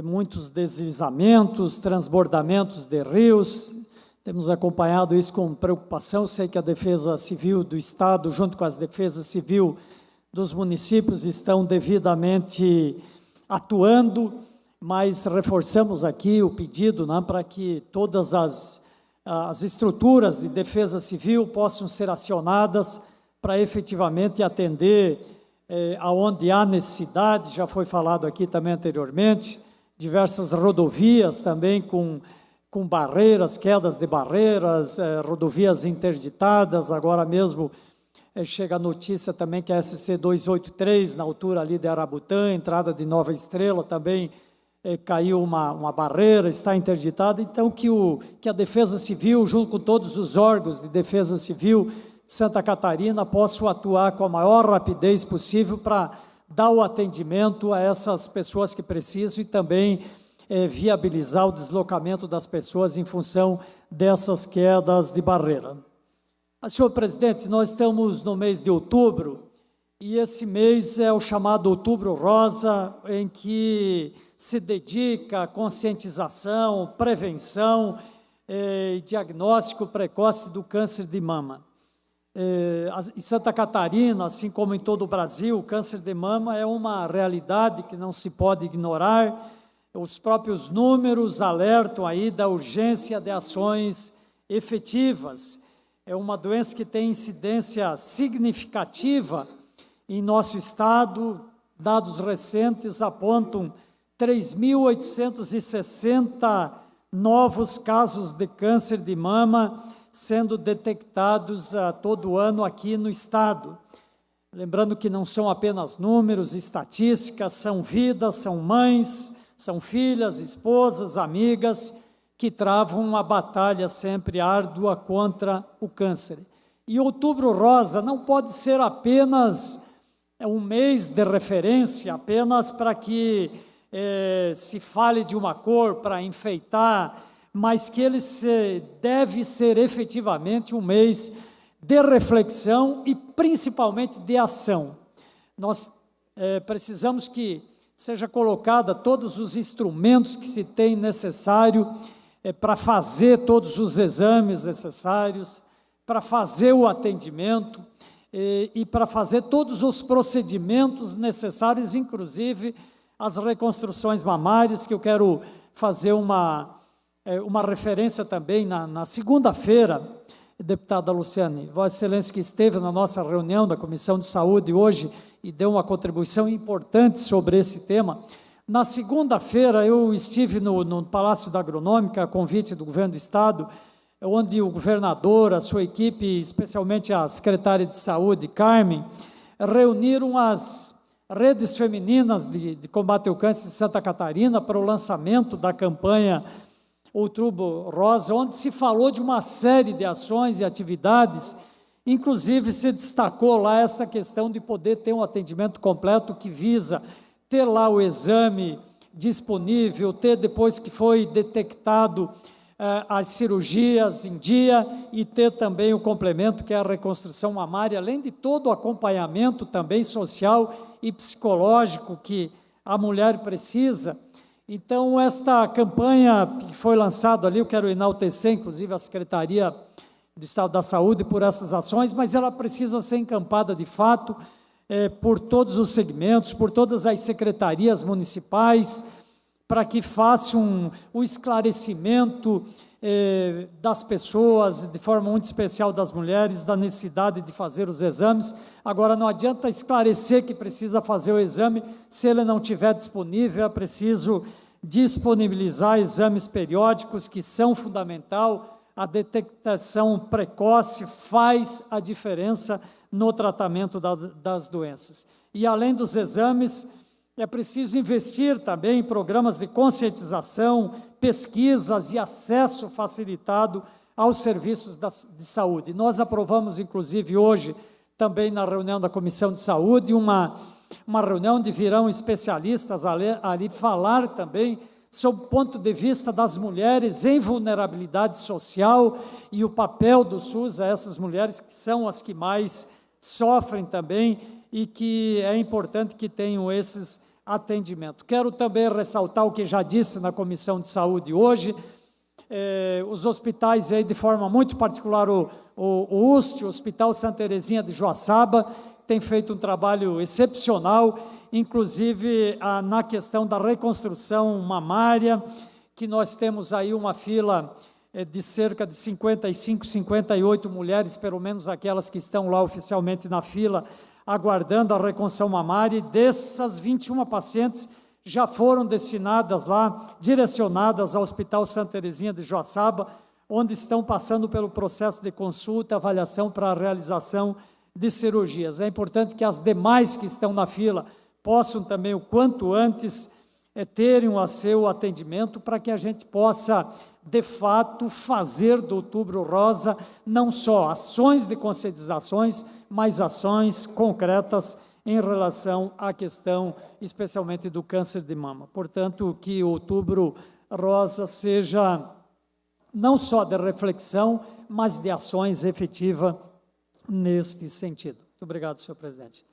muitos deslizamentos, transbordamentos de rios. Temos acompanhado isso com preocupação. Sei que a Defesa Civil do Estado, junto com as Defesas Civil dos municípios, estão devidamente atuando, mas reforçamos aqui o pedido, né, para que todas as estruturas de defesa civil possam ser acionadas para efetivamente atender aonde há necessidade. Já foi falado aqui também anteriormente, diversas rodovias também com barreiras, quedas de barreiras, rodovias interditadas. Agora mesmo chega a notícia também que a SC 283, na altura ali de Arabutã, entrada de Nova Estrela, também caiu uma barreira, está interditada. Então, que a Defesa Civil, junto com todos os órgãos de Defesa Civil de Santa Catarina, possam atuar com a maior rapidez possível para dar o atendimento a essas pessoas que precisam e também viabilizar o deslocamento das pessoas em função dessas quedas de barreira. Senhor presidente, nós estamos no mês de outubro e esse mês é o chamado Outubro Rosa, em que se dedica à conscientização, prevenção e diagnóstico precoce do câncer de mama. Em Santa Catarina, assim como em todo o Brasil, o câncer de mama é uma realidade que não se pode ignorar. Os próprios números alertam aí da urgência de ações efetivas. É uma doença que tem incidência significativa em nosso estado, dados recentes apontam 3.860 novos casos de câncer de mama sendo detectados todo ano aqui no estado. Lembrando que não são apenas números, estatísticas, são vidas, são mães, são filhas, esposas, amigas, que travam uma batalha sempre árdua contra o câncer. E Outubro Rosa não pode ser apenas um mês de referência, apenas para que se fale de uma cor, para enfeitar, mas que ele deve ser efetivamente um mês de reflexão e principalmente de ação. Nós precisamos que seja colocada todos os instrumentos que se tem necessário para fazer todos os exames necessários, para fazer o atendimento e para fazer todos os procedimentos necessários, inclusive as reconstruções mamárias, que eu quero fazer uma referência também na segunda-feira, deputada Luciane, Vossa Excelência que esteve na nossa reunião da Comissão de Saúde hoje e deu uma contribuição importante sobre esse tema. Na segunda-feira eu estive no Palácio da Agronômica, a convite do Governo do Estado, onde o governador, a sua equipe, especialmente a secretária de Saúde, Carmen, reuniram as redes femininas de combate ao câncer de Santa Catarina para o lançamento da campanha Outubro Rosa, onde se falou de uma série de ações e atividades, inclusive se destacou lá essa questão de poder ter um atendimento completo que visa ter lá o exame disponível, ter depois que foi detectado as cirurgias em dia e ter também o complemento que é a reconstrução mamária, além de todo o acompanhamento também social e psicológico que a mulher precisa. Então, esta campanha que foi lançada ali, eu quero enaltecer, inclusive, a Secretaria do Estado da Saúde por essas ações, mas ela precisa ser encampada, de fato, por todos os segmentos, por todas as secretarias municipais, para que façam o esclarecimento das pessoas, de forma muito especial das mulheres, da necessidade de fazer os exames. Agora, não adianta esclarecer que precisa fazer o exame, se ele não estiver disponível, é preciso disponibilizar exames periódicos, que são fundamental. A detectação precoce faz a diferença no tratamento das doenças. E, além dos exames, é preciso investir também em programas de conscientização, pesquisas e acesso facilitado aos serviços de saúde. Nós aprovamos, inclusive, hoje, também na reunião da Comissão de Saúde, uma reunião onde virão especialistas ali falar também sob o ponto de vista das mulheres em vulnerabilidade social e o papel do SUS a essas mulheres que são as que mais sofrem também e que é importante que tenham esses atendimentos. Quero também ressaltar o que já disse na Comissão de Saúde hoje, os hospitais aí de forma muito particular, o UST, o Hospital Santa Terezinha de Joaçaba, tem feito um trabalho excepcional, inclusive na questão da reconstrução mamária, que nós temos aí uma fila de cerca de 55, 58 mulheres, pelo menos aquelas que estão lá oficialmente na fila, aguardando a reconstrução mamária, e dessas 21 pacientes já foram destinadas lá, direcionadas ao Hospital Santa Terezinha de Joaçaba, onde estão passando pelo processo de consulta, avaliação para a realização de cirurgias. É importante que as demais que estão na fila possam também, o quanto antes, terem o seu atendimento para que a gente possa, de fato, fazer do Outubro Rosa não só ações de conscientizações, mas ações concretas em relação à questão, especialmente do câncer de mama. Portanto, que o Outubro Rosa seja não só de reflexão, mas de ações efetivas neste sentido. Muito obrigado, senhor presidente.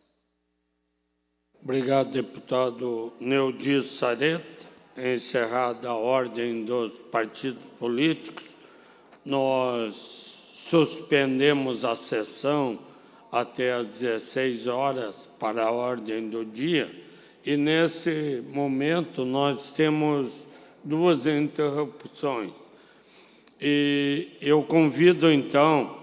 Obrigado, deputado Neudi Sareta. Encerrada a ordem dos partidos políticos, nós suspendemos a sessão até às 16 horas para a ordem do dia, e nesse momento nós temos duas interrupções. E eu convido, então,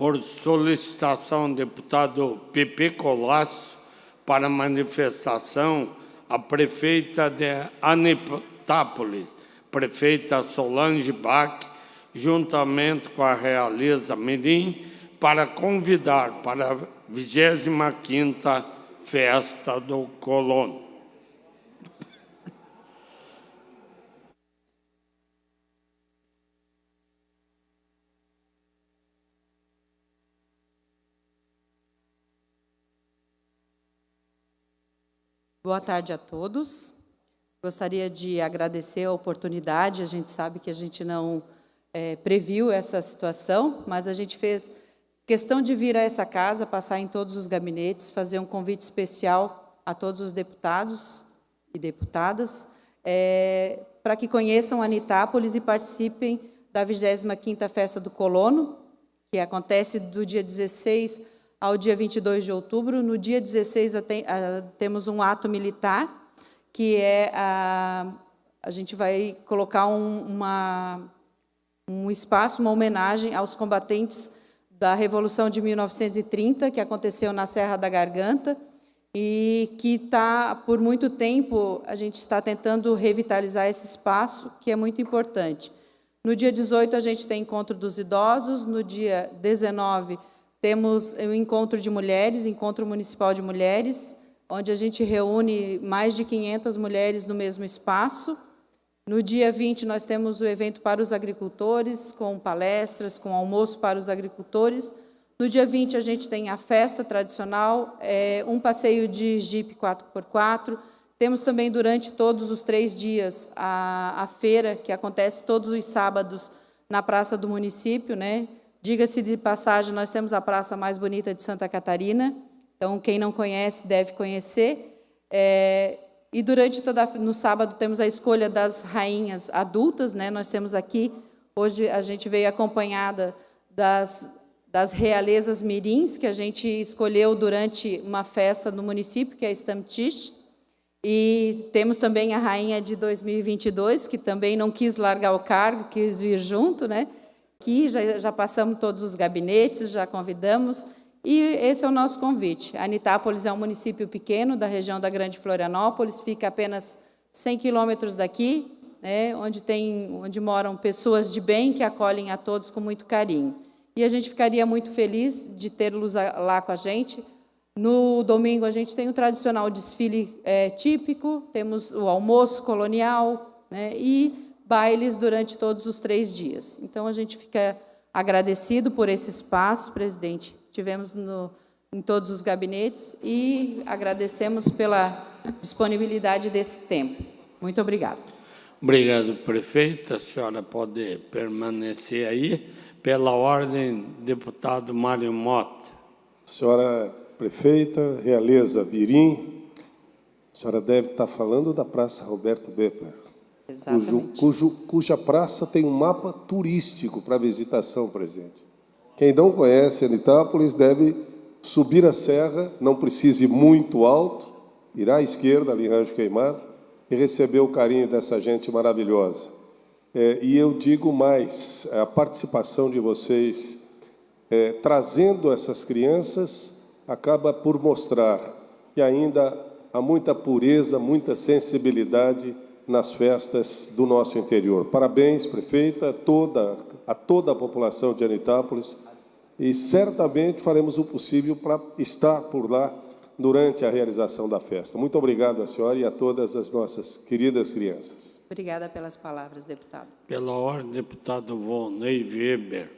por solicitação do deputado Pepe Colasso, para manifestação, a prefeita de Anitápolis, prefeita Solange Bach, juntamente com a Realeza Mirim, para convidar para a 25ª Festa do Colono. Boa tarde a todos. Gostaria de agradecer a oportunidade. A gente sabe que a gente não previu essa situação, mas a gente fez questão de vir a essa casa, passar em todos os gabinetes, fazer um convite especial a todos os deputados e deputadas, para que conheçam Anitápolis e participem da 25ª Festa do Colono, que acontece do dia 16 ao dia 22 de outubro. No dia 16, temos um ato militar, que a gente vai colocar um espaço, uma homenagem aos combatentes da Revolução de 1930, que aconteceu na Serra da Garganta, e que por muito tempo, a gente está tentando revitalizar esse espaço, que é muito importante. No dia 18, a gente tem Encontro dos Idosos. No dia 19, temos o Encontro de Mulheres, Encontro Municipal de Mulheres, onde a gente reúne mais de 500 mulheres no mesmo espaço. No dia 20, nós temos o evento para os agricultores, com palestras, com almoço para os agricultores. No dia 20, a gente tem a festa tradicional, um passeio de Jeep 4x4. Temos também, durante todos os 3 dias, a feira, que acontece todos os sábados na Praça do Município, né? Diga-se de passagem, nós temos a praça mais bonita de Santa Catarina, então, quem não conhece deve conhecer. E no sábado, temos a escolha das rainhas adultas, né? Nós temos aqui, hoje a gente veio acompanhada das realezas mirins, que a gente escolheu durante uma festa no município, que é a Stamtish. E temos também a rainha de 2022, que também não quis largar o cargo, quis vir junto, né? Que já passamos todos os gabinetes, já convidamos, e esse é o nosso convite. Anitápolis é um município pequeno da região da Grande Florianópolis, fica apenas 100 quilômetros daqui, né, onde moram pessoas de bem que acolhem a todos com muito carinho. E a gente ficaria muito feliz de tê-los lá com a gente. No domingo, a gente tem o tradicional desfile típico, temos o almoço colonial, né, e bailes durante todos os 3 dias. Então, a gente fica agradecido por esse espaço, presidente. Tivemos em todos os gabinetes e agradecemos pela disponibilidade desse tempo. Muito obrigada. Obrigado, prefeita. A senhora pode permanecer aí. Pela ordem, deputado Mário Mota. Senhora prefeita, Realeza Mirim, a senhora deve estar falando da Praça Roberto Bepler. Exatamente. Cuja praça tem um mapa turístico para visitação, presidente. Quem não conhece Anitápolis deve subir a serra, não precise ir muito alto, ir à esquerda, ali em Rancho Queimado, e receber o carinho dessa gente maravilhosa. E eu digo mais, a participação de vocês trazendo essas crianças acaba por mostrar que ainda há muita pureza, muita sensibilidade nas festas do nosso interior. Parabéns, prefeita, a toda a população de Anitápolis, e certamente faremos o possível para estar por lá durante a realização da festa. Muito obrigado à senhora e a todas as nossas queridas crianças. Obrigada pelas palavras, deputado. Pela ordem, deputado Volney Weber.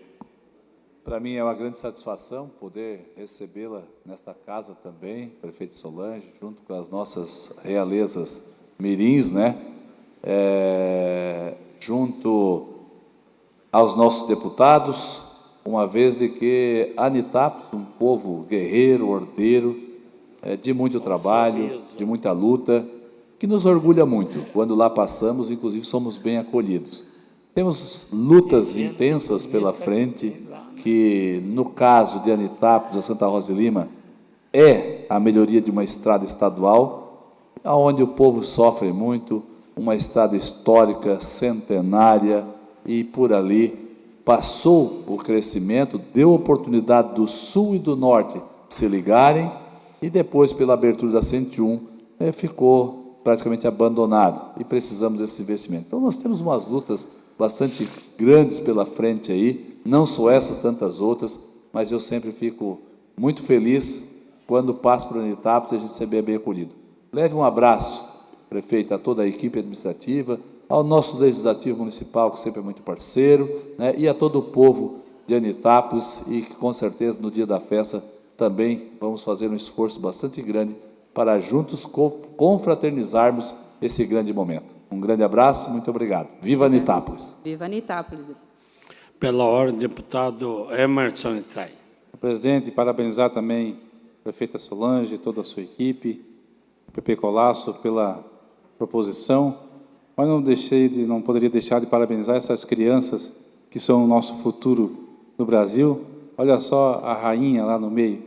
Para mim é uma grande satisfação poder recebê-la nesta casa também, prefeito Solange, junto com as nossas realezas mirins, né? Junto aos nossos deputados, uma vez de que Anitápolis, um povo guerreiro, ordeiro, de muito trabalho, de muita luta, que nos orgulha muito. Quando lá passamos, inclusive, somos bem acolhidos. Temos lutas intensas pela frente, que, no caso de Anitápolis, a Santa Rosa de Lima, é a melhoria de uma estrada estadual, onde o povo sofre muito, uma estrada histórica, centenária, e por ali passou o crescimento, deu oportunidade do Sul e do Norte se ligarem, e depois, pela abertura da 101, ficou praticamente abandonado, e precisamos desse investimento. Então, nós temos umas lutas bastante grandes pela frente aí, não só essas, tantas outras, mas eu sempre fico muito feliz quando passo por Anitápolis e a gente se vê bem acolhido. Leve um abraço, prefeito, a toda a equipe administrativa, ao nosso legislativo municipal, que sempre é muito parceiro, né, e a todo o povo de Anitápolis, e que com certeza no dia da festa também vamos fazer um esforço bastante grande para juntos confraternizarmos esse grande momento. Um grande abraço, muito obrigado. Viva Anitápolis! Viva Anitápolis! Pela ordem, deputado Emerson Itaí. Presidente, parabenizar também a prefeita Solange e toda a sua equipe, o PP Colasso, pela proposição, mas não poderia deixar de parabenizar essas crianças que são o nosso futuro no Brasil. Olha só a rainha lá no meio,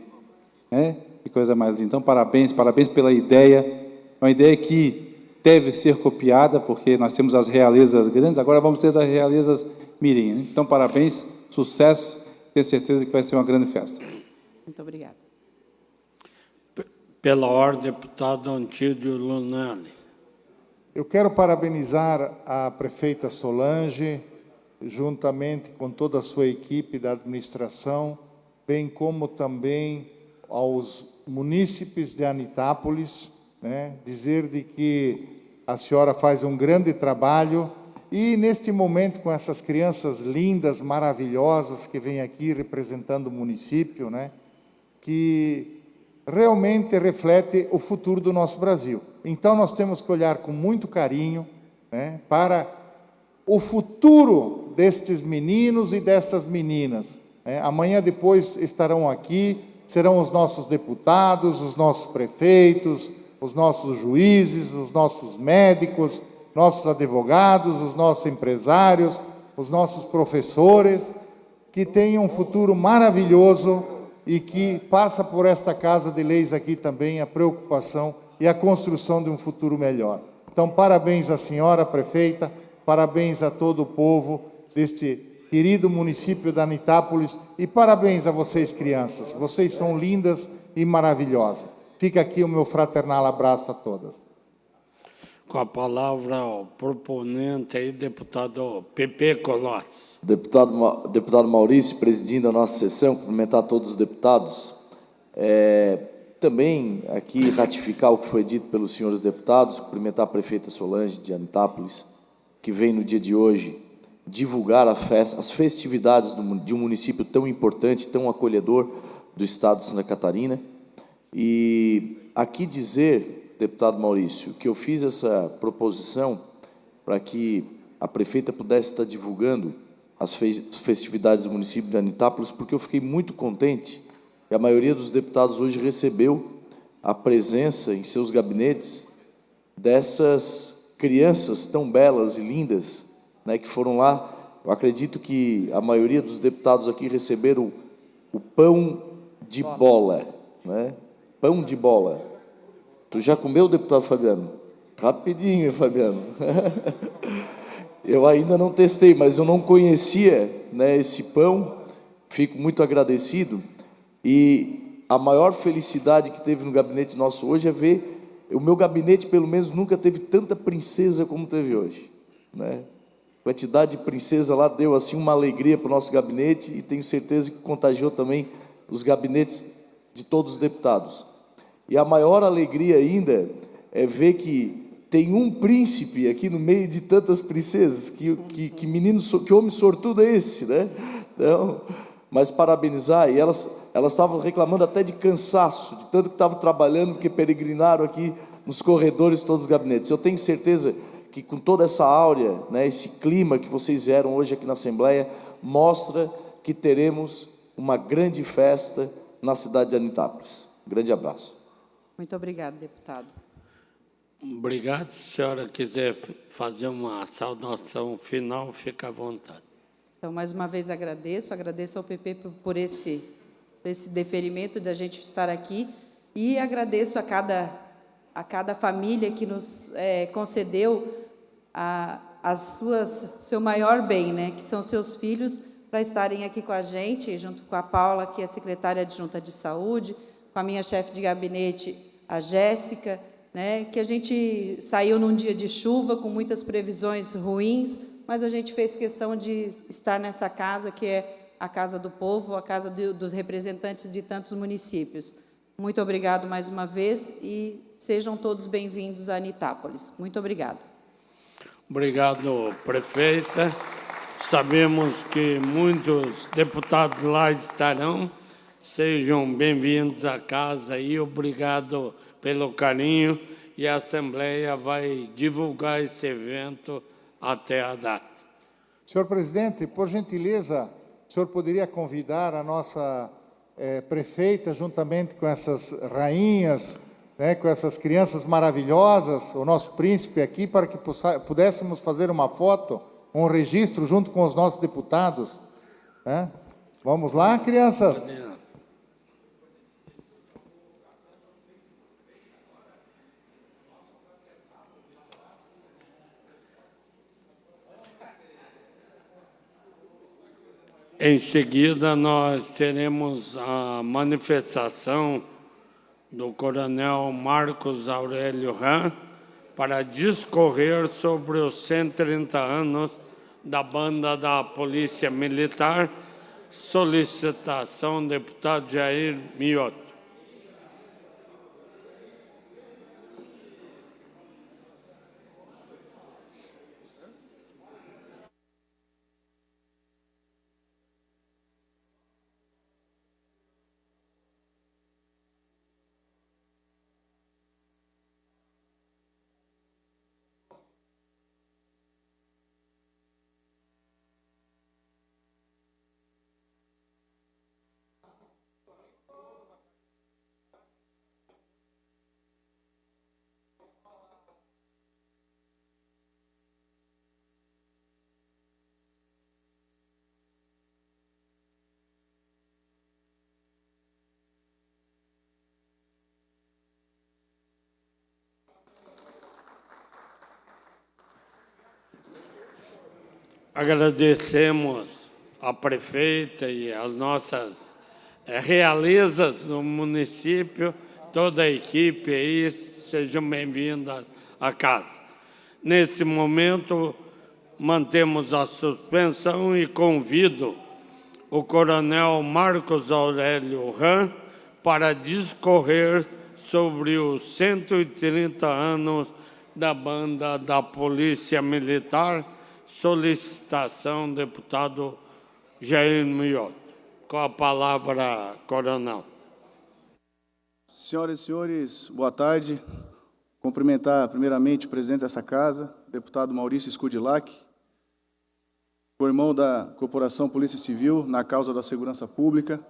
né? Que coisa mais linda. Então, parabéns pela ideia, uma ideia que deve ser copiada, porque nós temos as realezas grandes, agora vamos ter as realezas mirim, né? Então, parabéns, sucesso, tenho certeza que vai ser uma grande festa. Muito obrigada. Pela ordem, deputado Antídio Lunani. Eu quero parabenizar a prefeita Solange, juntamente com toda a sua equipe da administração, bem como também aos munícipes de Anitápolis, né, dizer de que a senhora faz um grande trabalho e, neste momento, com essas crianças lindas, maravilhosas, que vêm aqui representando o município, né, que realmente reflete o futuro do nosso Brasil. Então, nós temos que olhar com muito carinho, né, para o futuro destes meninos e destas meninas. Né? Amanhã, depois, estarão aqui, serão os nossos deputados, os nossos prefeitos, os nossos juízes, os nossos médicos, nossos advogados, os nossos empresários, os nossos professores, que têm um futuro maravilhoso e que passa por esta Casa de Leis aqui também a preocupação e a construção de um futuro melhor. Então, parabéns à senhora prefeita, parabéns a todo o povo deste querido município de Anitápolis e parabéns a vocês, crianças. Vocês são lindas e maravilhosas. Fica aqui o meu fraternal abraço a todas. Com a palavra o proponente aí, deputado PP Colasso. Deputado Maurício, presidindo a nossa sessão, cumprimentar todos os deputados. Também aqui ratificar o que foi dito pelos senhores deputados, cumprimentar a prefeita Solange de Anitápolis, que vem no dia de hoje divulgar as festividades de um município tão importante, tão acolhedor do estado de Santa Catarina. E aqui dizer, deputado Maurício, que eu fiz essa proposição para que a prefeita pudesse estar divulgando as festividades do município de Anitápolis, porque eu fiquei muito contente que a maioria dos deputados hoje recebeu a presença em seus gabinetes dessas crianças tão belas e lindas, né, que foram lá. Eu acredito que a maioria dos deputados aqui receberam o pão de bola, né? Pão de bola. Tu já comeu, deputado Fabiano? Rapidinho, Fabiano. Eu ainda não testei, mas eu não conhecia, né, esse pão. Fico muito agradecido. E a maior felicidade que teve no gabinete nosso hoje é ver, o meu gabinete, pelo menos, nunca teve tanta princesa como teve hoje, né? A quantidade de princesa lá deu assim uma alegria para o nosso gabinete e tenho certeza que contagiou também os gabinetes de todos os deputados. E a maior alegria ainda é ver que tem um príncipe aqui no meio de tantas princesas, que menino, que homem sortudo é esse, né? Então, mas parabenizar, e elas estavam reclamando até de cansaço, de tanto que estavam trabalhando, porque peregrinaram aqui nos corredores de todos os gabinetes. Eu tenho certeza que com toda essa áurea, né, esse clima que vocês vieram hoje aqui na Assembleia, mostra que teremos uma grande festa na cidade de Anitápolis. Um grande abraço. Muito obrigada, deputado. Obrigado. Se a senhora quiser fazer uma saudação final, fica à vontade. Então, mais uma vez agradeço ao PP por esse deferimento da gente estar aqui e agradeço a cada família que nos concedeu seu maior bem, né, que são seus filhos, para estarem aqui com a gente, junto com a Paula, que é secretária adjunta de saúde, com a minha chefe de gabinete, a Jéssica, né, que a gente saiu num dia de chuva, com muitas previsões ruins, mas a gente fez questão de estar nessa casa, que é a Casa do Povo, a casa dos representantes de tantos municípios. Muito obrigado mais uma vez e sejam todos bem-vindos a Anitápolis. Muito obrigada. Obrigado, prefeita. Sabemos que muitos deputados lá estarão. Sejam bem-vindos à casa e obrigado pelo carinho. E a Assembleia vai divulgar esse evento até a data. Senhor presidente, por gentileza, o senhor poderia convidar a nossa prefeita, juntamente com essas rainhas, né, com essas crianças maravilhosas, o nosso príncipe aqui, para que pudéssemos fazer uma foto, um registro junto com os nossos deputados, né? Vamos lá, crianças? Em seguida, nós teremos a manifestação do coronel Marcos Aurélio Ram para discorrer sobre os 130 anos da Banda da Polícia Militar, solicitação do deputado Jair Mioto. Agradecemos a prefeita e as nossas realezas do município, toda a equipe aí, sejam bem-vindas à casa. Nesse momento, mantemos a suspensão e convido o coronel Marcos Aurélio Ram para discorrer sobre os 130 anos da Banda da Polícia Militar, solicitação do deputado Jair Mioto. Com a palavra, coronel. Senhoras e senhores, boa tarde. Cumprimentar primeiramente o presidente dessa casa, deputado Maurício Scudilac, o irmão da Corporação Polícia Civil na causa da segurança pública.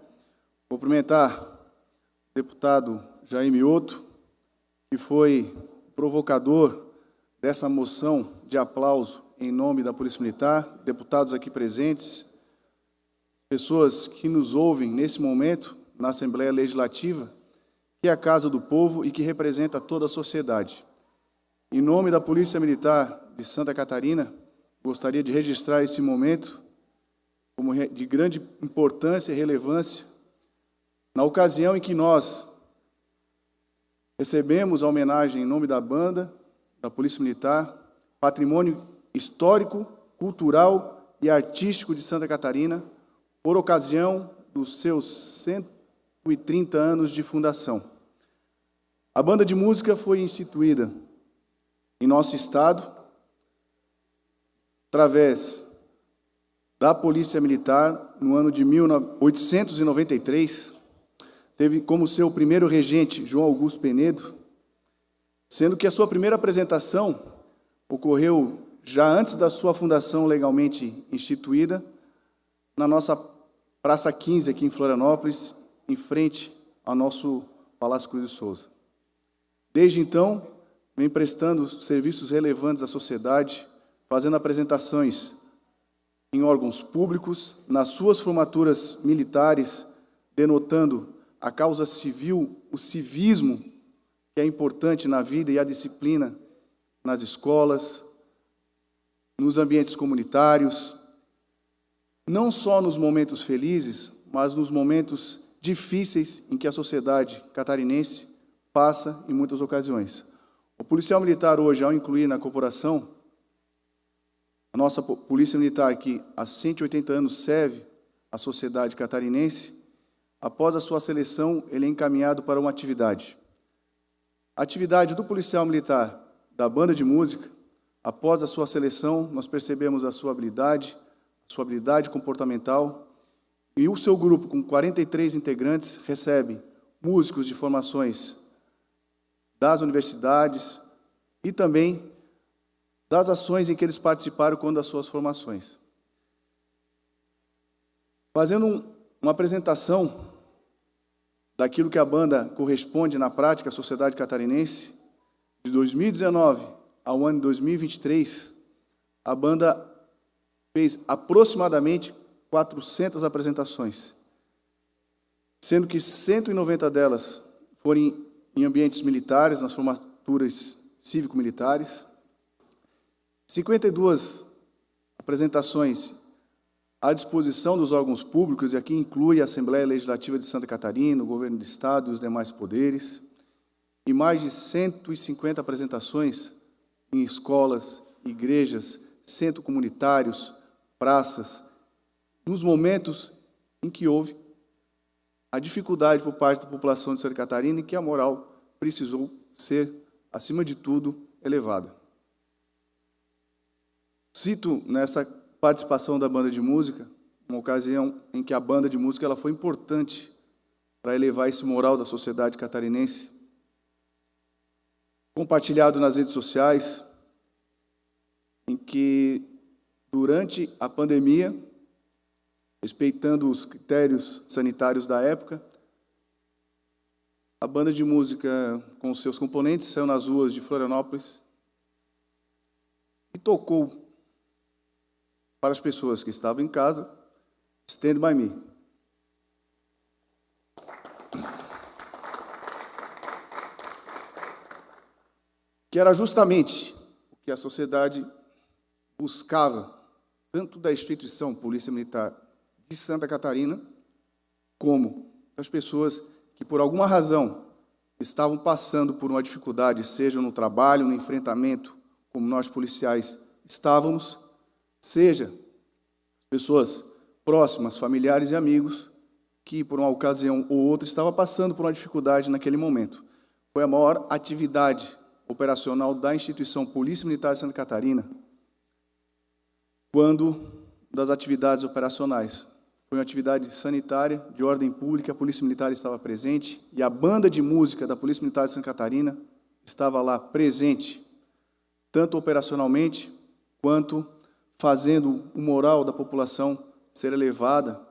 Cumprimentar o deputado Jair Mioto, que foi provocador dessa moção de aplauso em nome da Polícia Militar, deputados aqui presentes, pessoas que nos ouvem nesse momento na Assembleia Legislativa, que é a Casa do Povo e que representa toda a sociedade. Em nome da Polícia Militar de Santa Catarina, gostaria de registrar esse momento como de grande importância e relevância, na ocasião em que nós recebemos a homenagem em nome da Banda, da Polícia Militar, patrimônio histórico, cultural e artístico de Santa Catarina, por ocasião dos seus 130 anos de fundação. A banda de música foi instituída em nosso estado através da Polícia Militar no ano de 1893, teve como seu primeiro regente João Augusto Penedo, sendo que a sua primeira apresentação ocorreu já antes da sua fundação legalmente instituída, na nossa Praça 15, aqui em Florianópolis, em frente ao nosso Palácio Cruz de Souza. Desde então, vem prestando serviços relevantes à sociedade, fazendo apresentações em órgãos públicos, nas suas formaturas militares, denotando a causa civil, o civismo, que é importante na vida, e a disciplina nas escolas, nos ambientes comunitários, não só nos momentos felizes, mas nos momentos difíceis em que a sociedade catarinense passa em muitas ocasiões. O policial militar hoje, ao incluir na corporação, a nossa polícia militar, que há 180 anos serve a sociedade catarinense, após a sua seleção, ele é encaminhado para uma atividade. A atividade do policial militar da banda de música, após a sua seleção, nós percebemos a sua habilidade comportamental, e o seu grupo, com 43 integrantes, recebe músicos de formações das universidades e também das ações em que eles participaram quando das suas formações. Fazendo uma apresentação daquilo que a banda corresponde na prática à sociedade catarinense, de 2019 ao ano de 2023, a banda fez aproximadamente 400 apresentações, sendo que 190 delas foram em ambientes militares, nas formaturas cívico-militares, 52 apresentações à disposição dos órgãos públicos, e aqui inclui a Assembleia Legislativa de Santa Catarina, o Governo do Estado e os demais poderes, e mais de 150 apresentações em escolas, igrejas, centros comunitários, praças, nos momentos em que houve a dificuldade por parte da população de Santa Catarina e que a moral precisou ser, acima de tudo, elevada. Cito nessa participação da banda de música uma ocasião em que a banda de música ela foi importante para elevar esse moral da sociedade catarinense, compartilhado nas redes sociais, em que, durante a pandemia, respeitando os critérios sanitários da época, a banda de música, com seus componentes, saiu nas ruas de Florianópolis e tocou para as pessoas que estavam em casa, Stand By Me. Que era justamente o que a sociedade buscava, tanto da instituição Polícia Militar de Santa Catarina, como das pessoas que, por alguma razão, estavam passando por uma dificuldade, seja no trabalho, no enfrentamento, como nós policiais estávamos, seja pessoas próximas, familiares e amigos, que, por uma ocasião ou outra, estavam passando por uma dificuldade naquele momento. Foi a maior atividade operacional da instituição Polícia Militar de Santa Catarina, quando das atividades operacionais. Foi uma atividade sanitária, de ordem pública, a Polícia Militar estava presente e a banda de música da Polícia Militar de Santa Catarina estava lá presente, tanto operacionalmente, quanto fazendo o moral da população ser elevada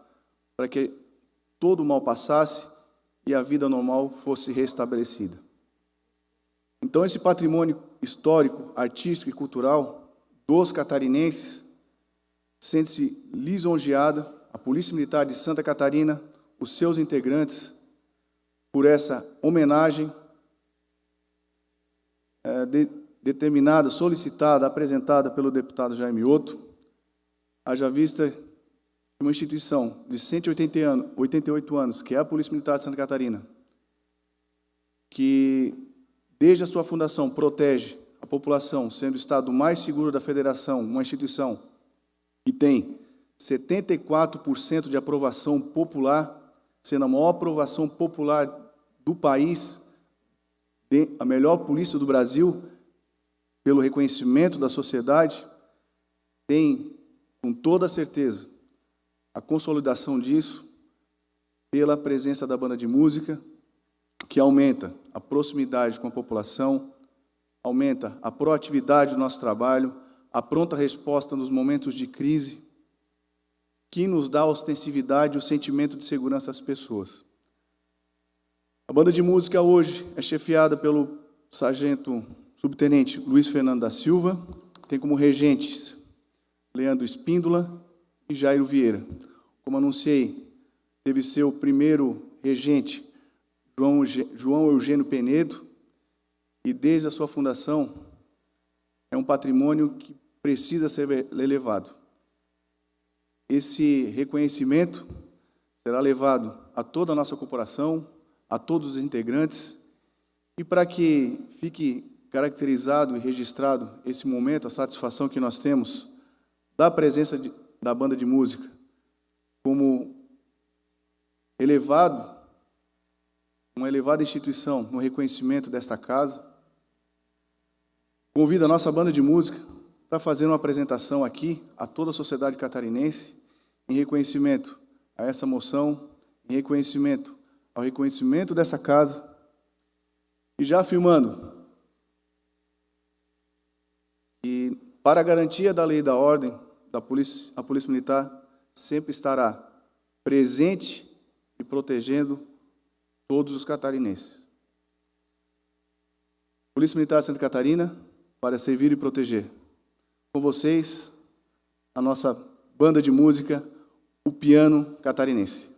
para que todo o mal passasse e a vida normal fosse restabelecida. Então, esse patrimônio histórico, artístico e cultural dos catarinenses sente-se lisonjeada, a Polícia Militar de Santa Catarina, os seus integrantes, por essa homenagem determinada, solicitada, apresentada pelo deputado Jaime Otto, haja vista que uma instituição de 188 anos, que é a Polícia Militar de Santa Catarina, que, desde a sua fundação, protege a população, sendo o estado mais seguro da federação, uma instituição que tem 74% de aprovação popular, sendo a maior aprovação popular do país, a melhor polícia do Brasil, pelo reconhecimento da sociedade, tem, com toda certeza, a consolidação disso pela presença da banda de música, que aumenta a proximidade com a população, aumenta a proatividade do nosso trabalho, a pronta resposta nos momentos de crise, que nos dá a ostensividade e o sentimento de segurança às pessoas. A banda de música hoje é chefiada pelo sargento subtenente Luiz Fernando da Silva, tem como regentes Leandro Espíndola e Jairo Vieira. Como anunciei, teve seu primeiro regente, João Eugênio Penedo, e desde a sua fundação é um patrimônio que precisa ser elevado. esse reconhecimento será levado a toda a nossa corporação, a todos os integrantes, e para que fique caracterizado e registrado esse momento, a satisfação que nós temos da presença da banda de música como uma elevada instituição no reconhecimento desta casa, convido a nossa banda de música para fazer uma apresentação aqui a toda a sociedade catarinense em reconhecimento a essa moção, em reconhecimento ao reconhecimento dessa casa, e já afirmando que, para a garantia da lei e da ordem, a Polícia Militar sempre estará presente e protegendo todos os catarinenses. Polícia Militar de Santa Catarina, para servir e proteger. Com vocês, a nossa banda de música, o Piano Catarinense.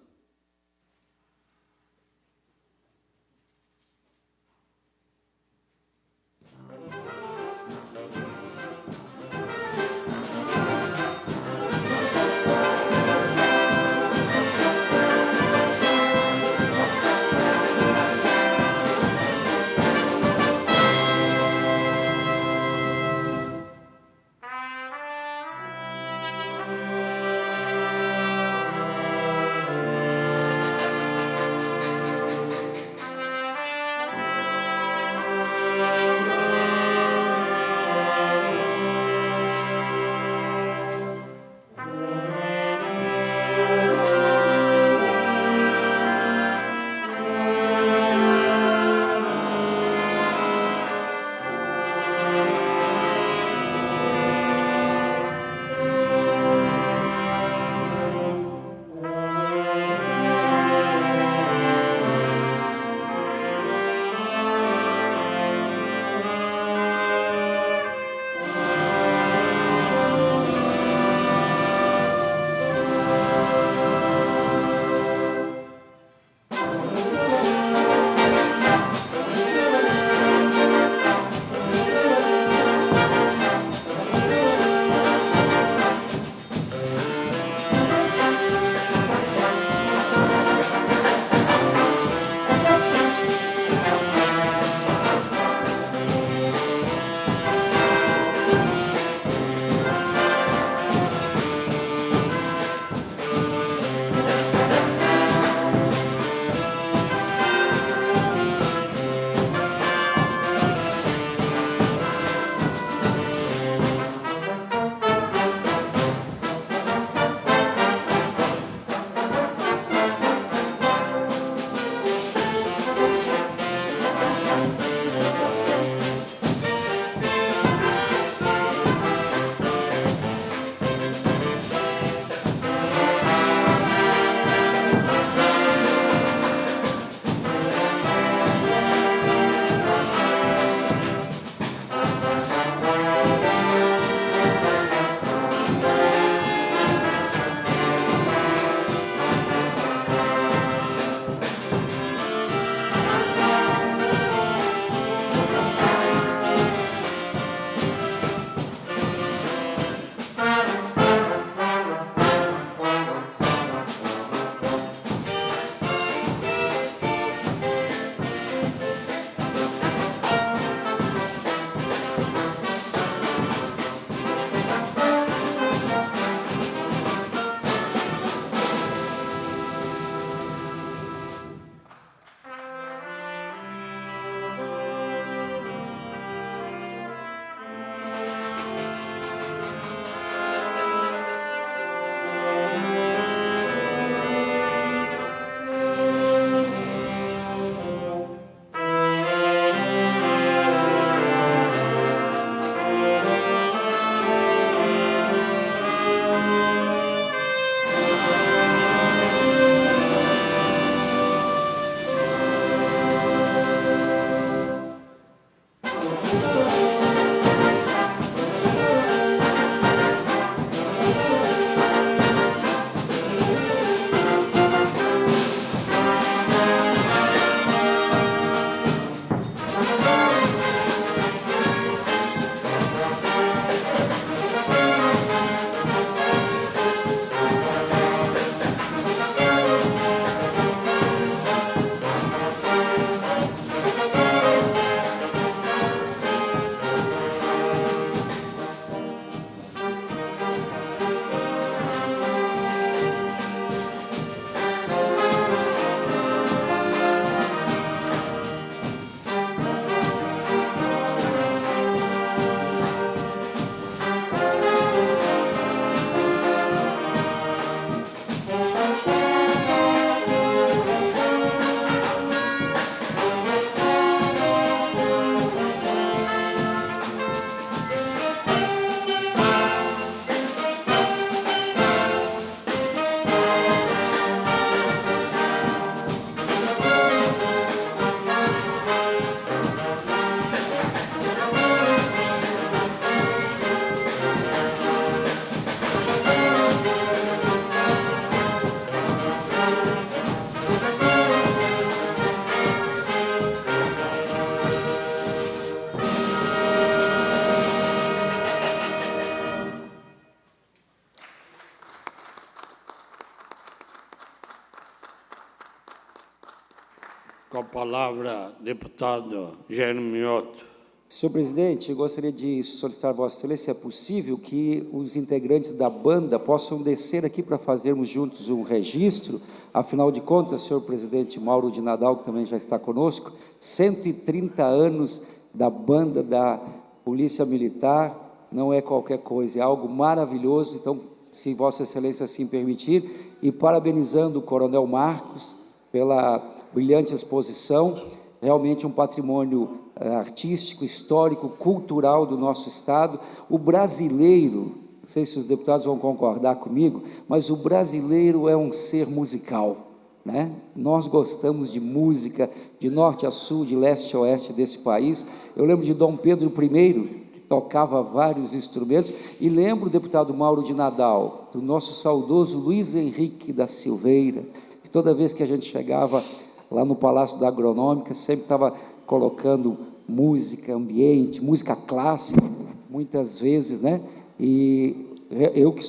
Com a palavra, deputado Germioto. Senhor presidente, eu gostaria de solicitar a Vossa Excelência, se é possível, que os integrantes da banda possam descer aqui para fazermos juntos um registro. Afinal de contas, senhor presidente Mauro de Nadal, que também já está conosco, 130 anos da banda da Polícia Militar, não é qualquer coisa, é algo maravilhoso. Então, se Vossa Excelência assim permitir, e parabenizando o Coronel Marcos pela brilhante exposição, realmente um patrimônio artístico, histórico, cultural do nosso Estado. O brasileiro, não sei se os deputados vão concordar comigo, mas o brasileiro é um ser musical, né? Nós gostamos de música, de norte a sul, de leste a oeste desse país. Eu lembro de Dom Pedro I, que tocava vários instrumentos, e lembro, deputado Mauro de Nadal, do nosso saudoso Luiz Henrique da Silveira, que toda vez que a gente chegava lá no Palácio da Agronômica, sempre estava colocando música, ambiente, música clássica, muitas vezes, né? E eu que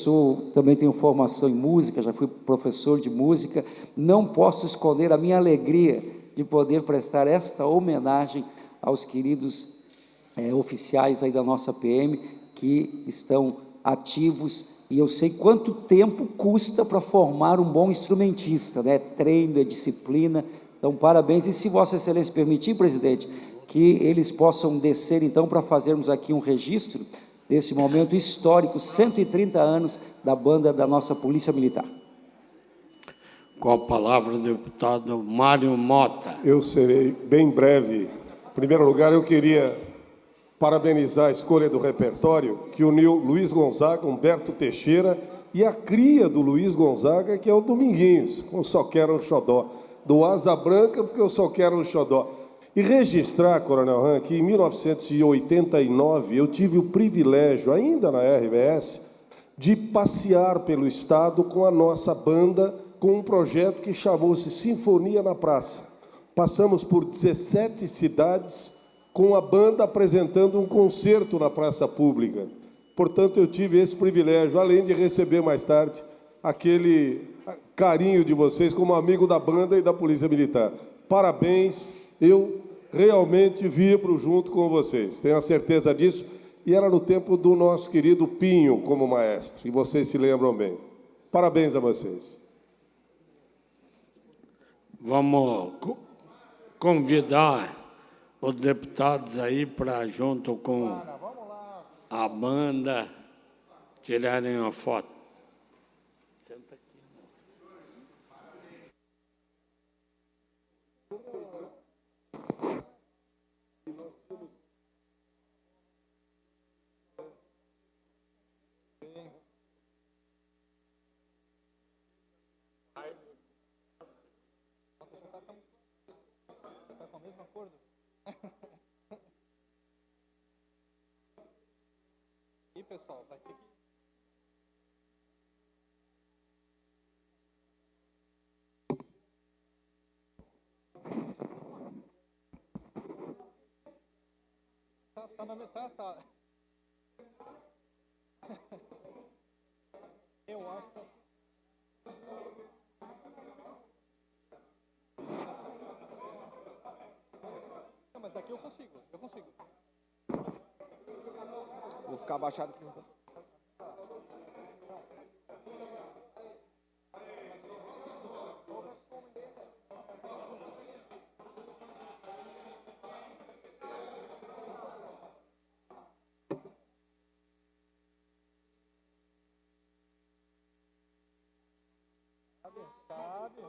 também tenho formação em música, já fui professor de música, não posso esconder a minha alegria de poder prestar esta homenagem aos queridos oficiais aí da nossa PM, que estão ativos, e eu sei quanto tempo custa para formar um bom instrumentista, né? Treino, disciplina. Então, parabéns. E se Vossa Excelência permitir, presidente, que eles possam descer, então, para fazermos aqui um registro desse momento histórico, 130 anos da banda da nossa Polícia Militar. Com a palavra, o deputado Mário Mota. Eu serei bem breve. Em primeiro lugar, eu queria parabenizar a escolha do repertório que uniu Luiz Gonzaga, Humberto Teixeira e a cria do Luiz Gonzaga, que é o Dominguinhos, com Só Quero um Xodó. Do Asa Branca, porque eu só quero um xodó. E registrar, Coronel Ram, que em 1989 eu tive o privilégio, ainda na RBS, de passear pelo Estado com a nossa banda, com um projeto que chamou-se Sinfonia na Praça. Passamos por 17 cidades com a banda apresentando um concerto na praça pública. Portanto, eu tive esse privilégio, além de receber mais tarde aquele carinho de vocês como amigo da banda e da Polícia Militar. Parabéns, eu realmente vibro junto com vocês, tenho a certeza disso, e era no tempo do nosso querido Pinho como maestro, e vocês se lembram bem. Parabéns a vocês. Vamos convidar os deputados aí para, junto com a banda, tirarem uma foto. E pessoal, vai ter que... Tá na metade, tá. Eu acho que... Não, mas daqui eu consigo. Vou ficar abaixado aqui. Sabe?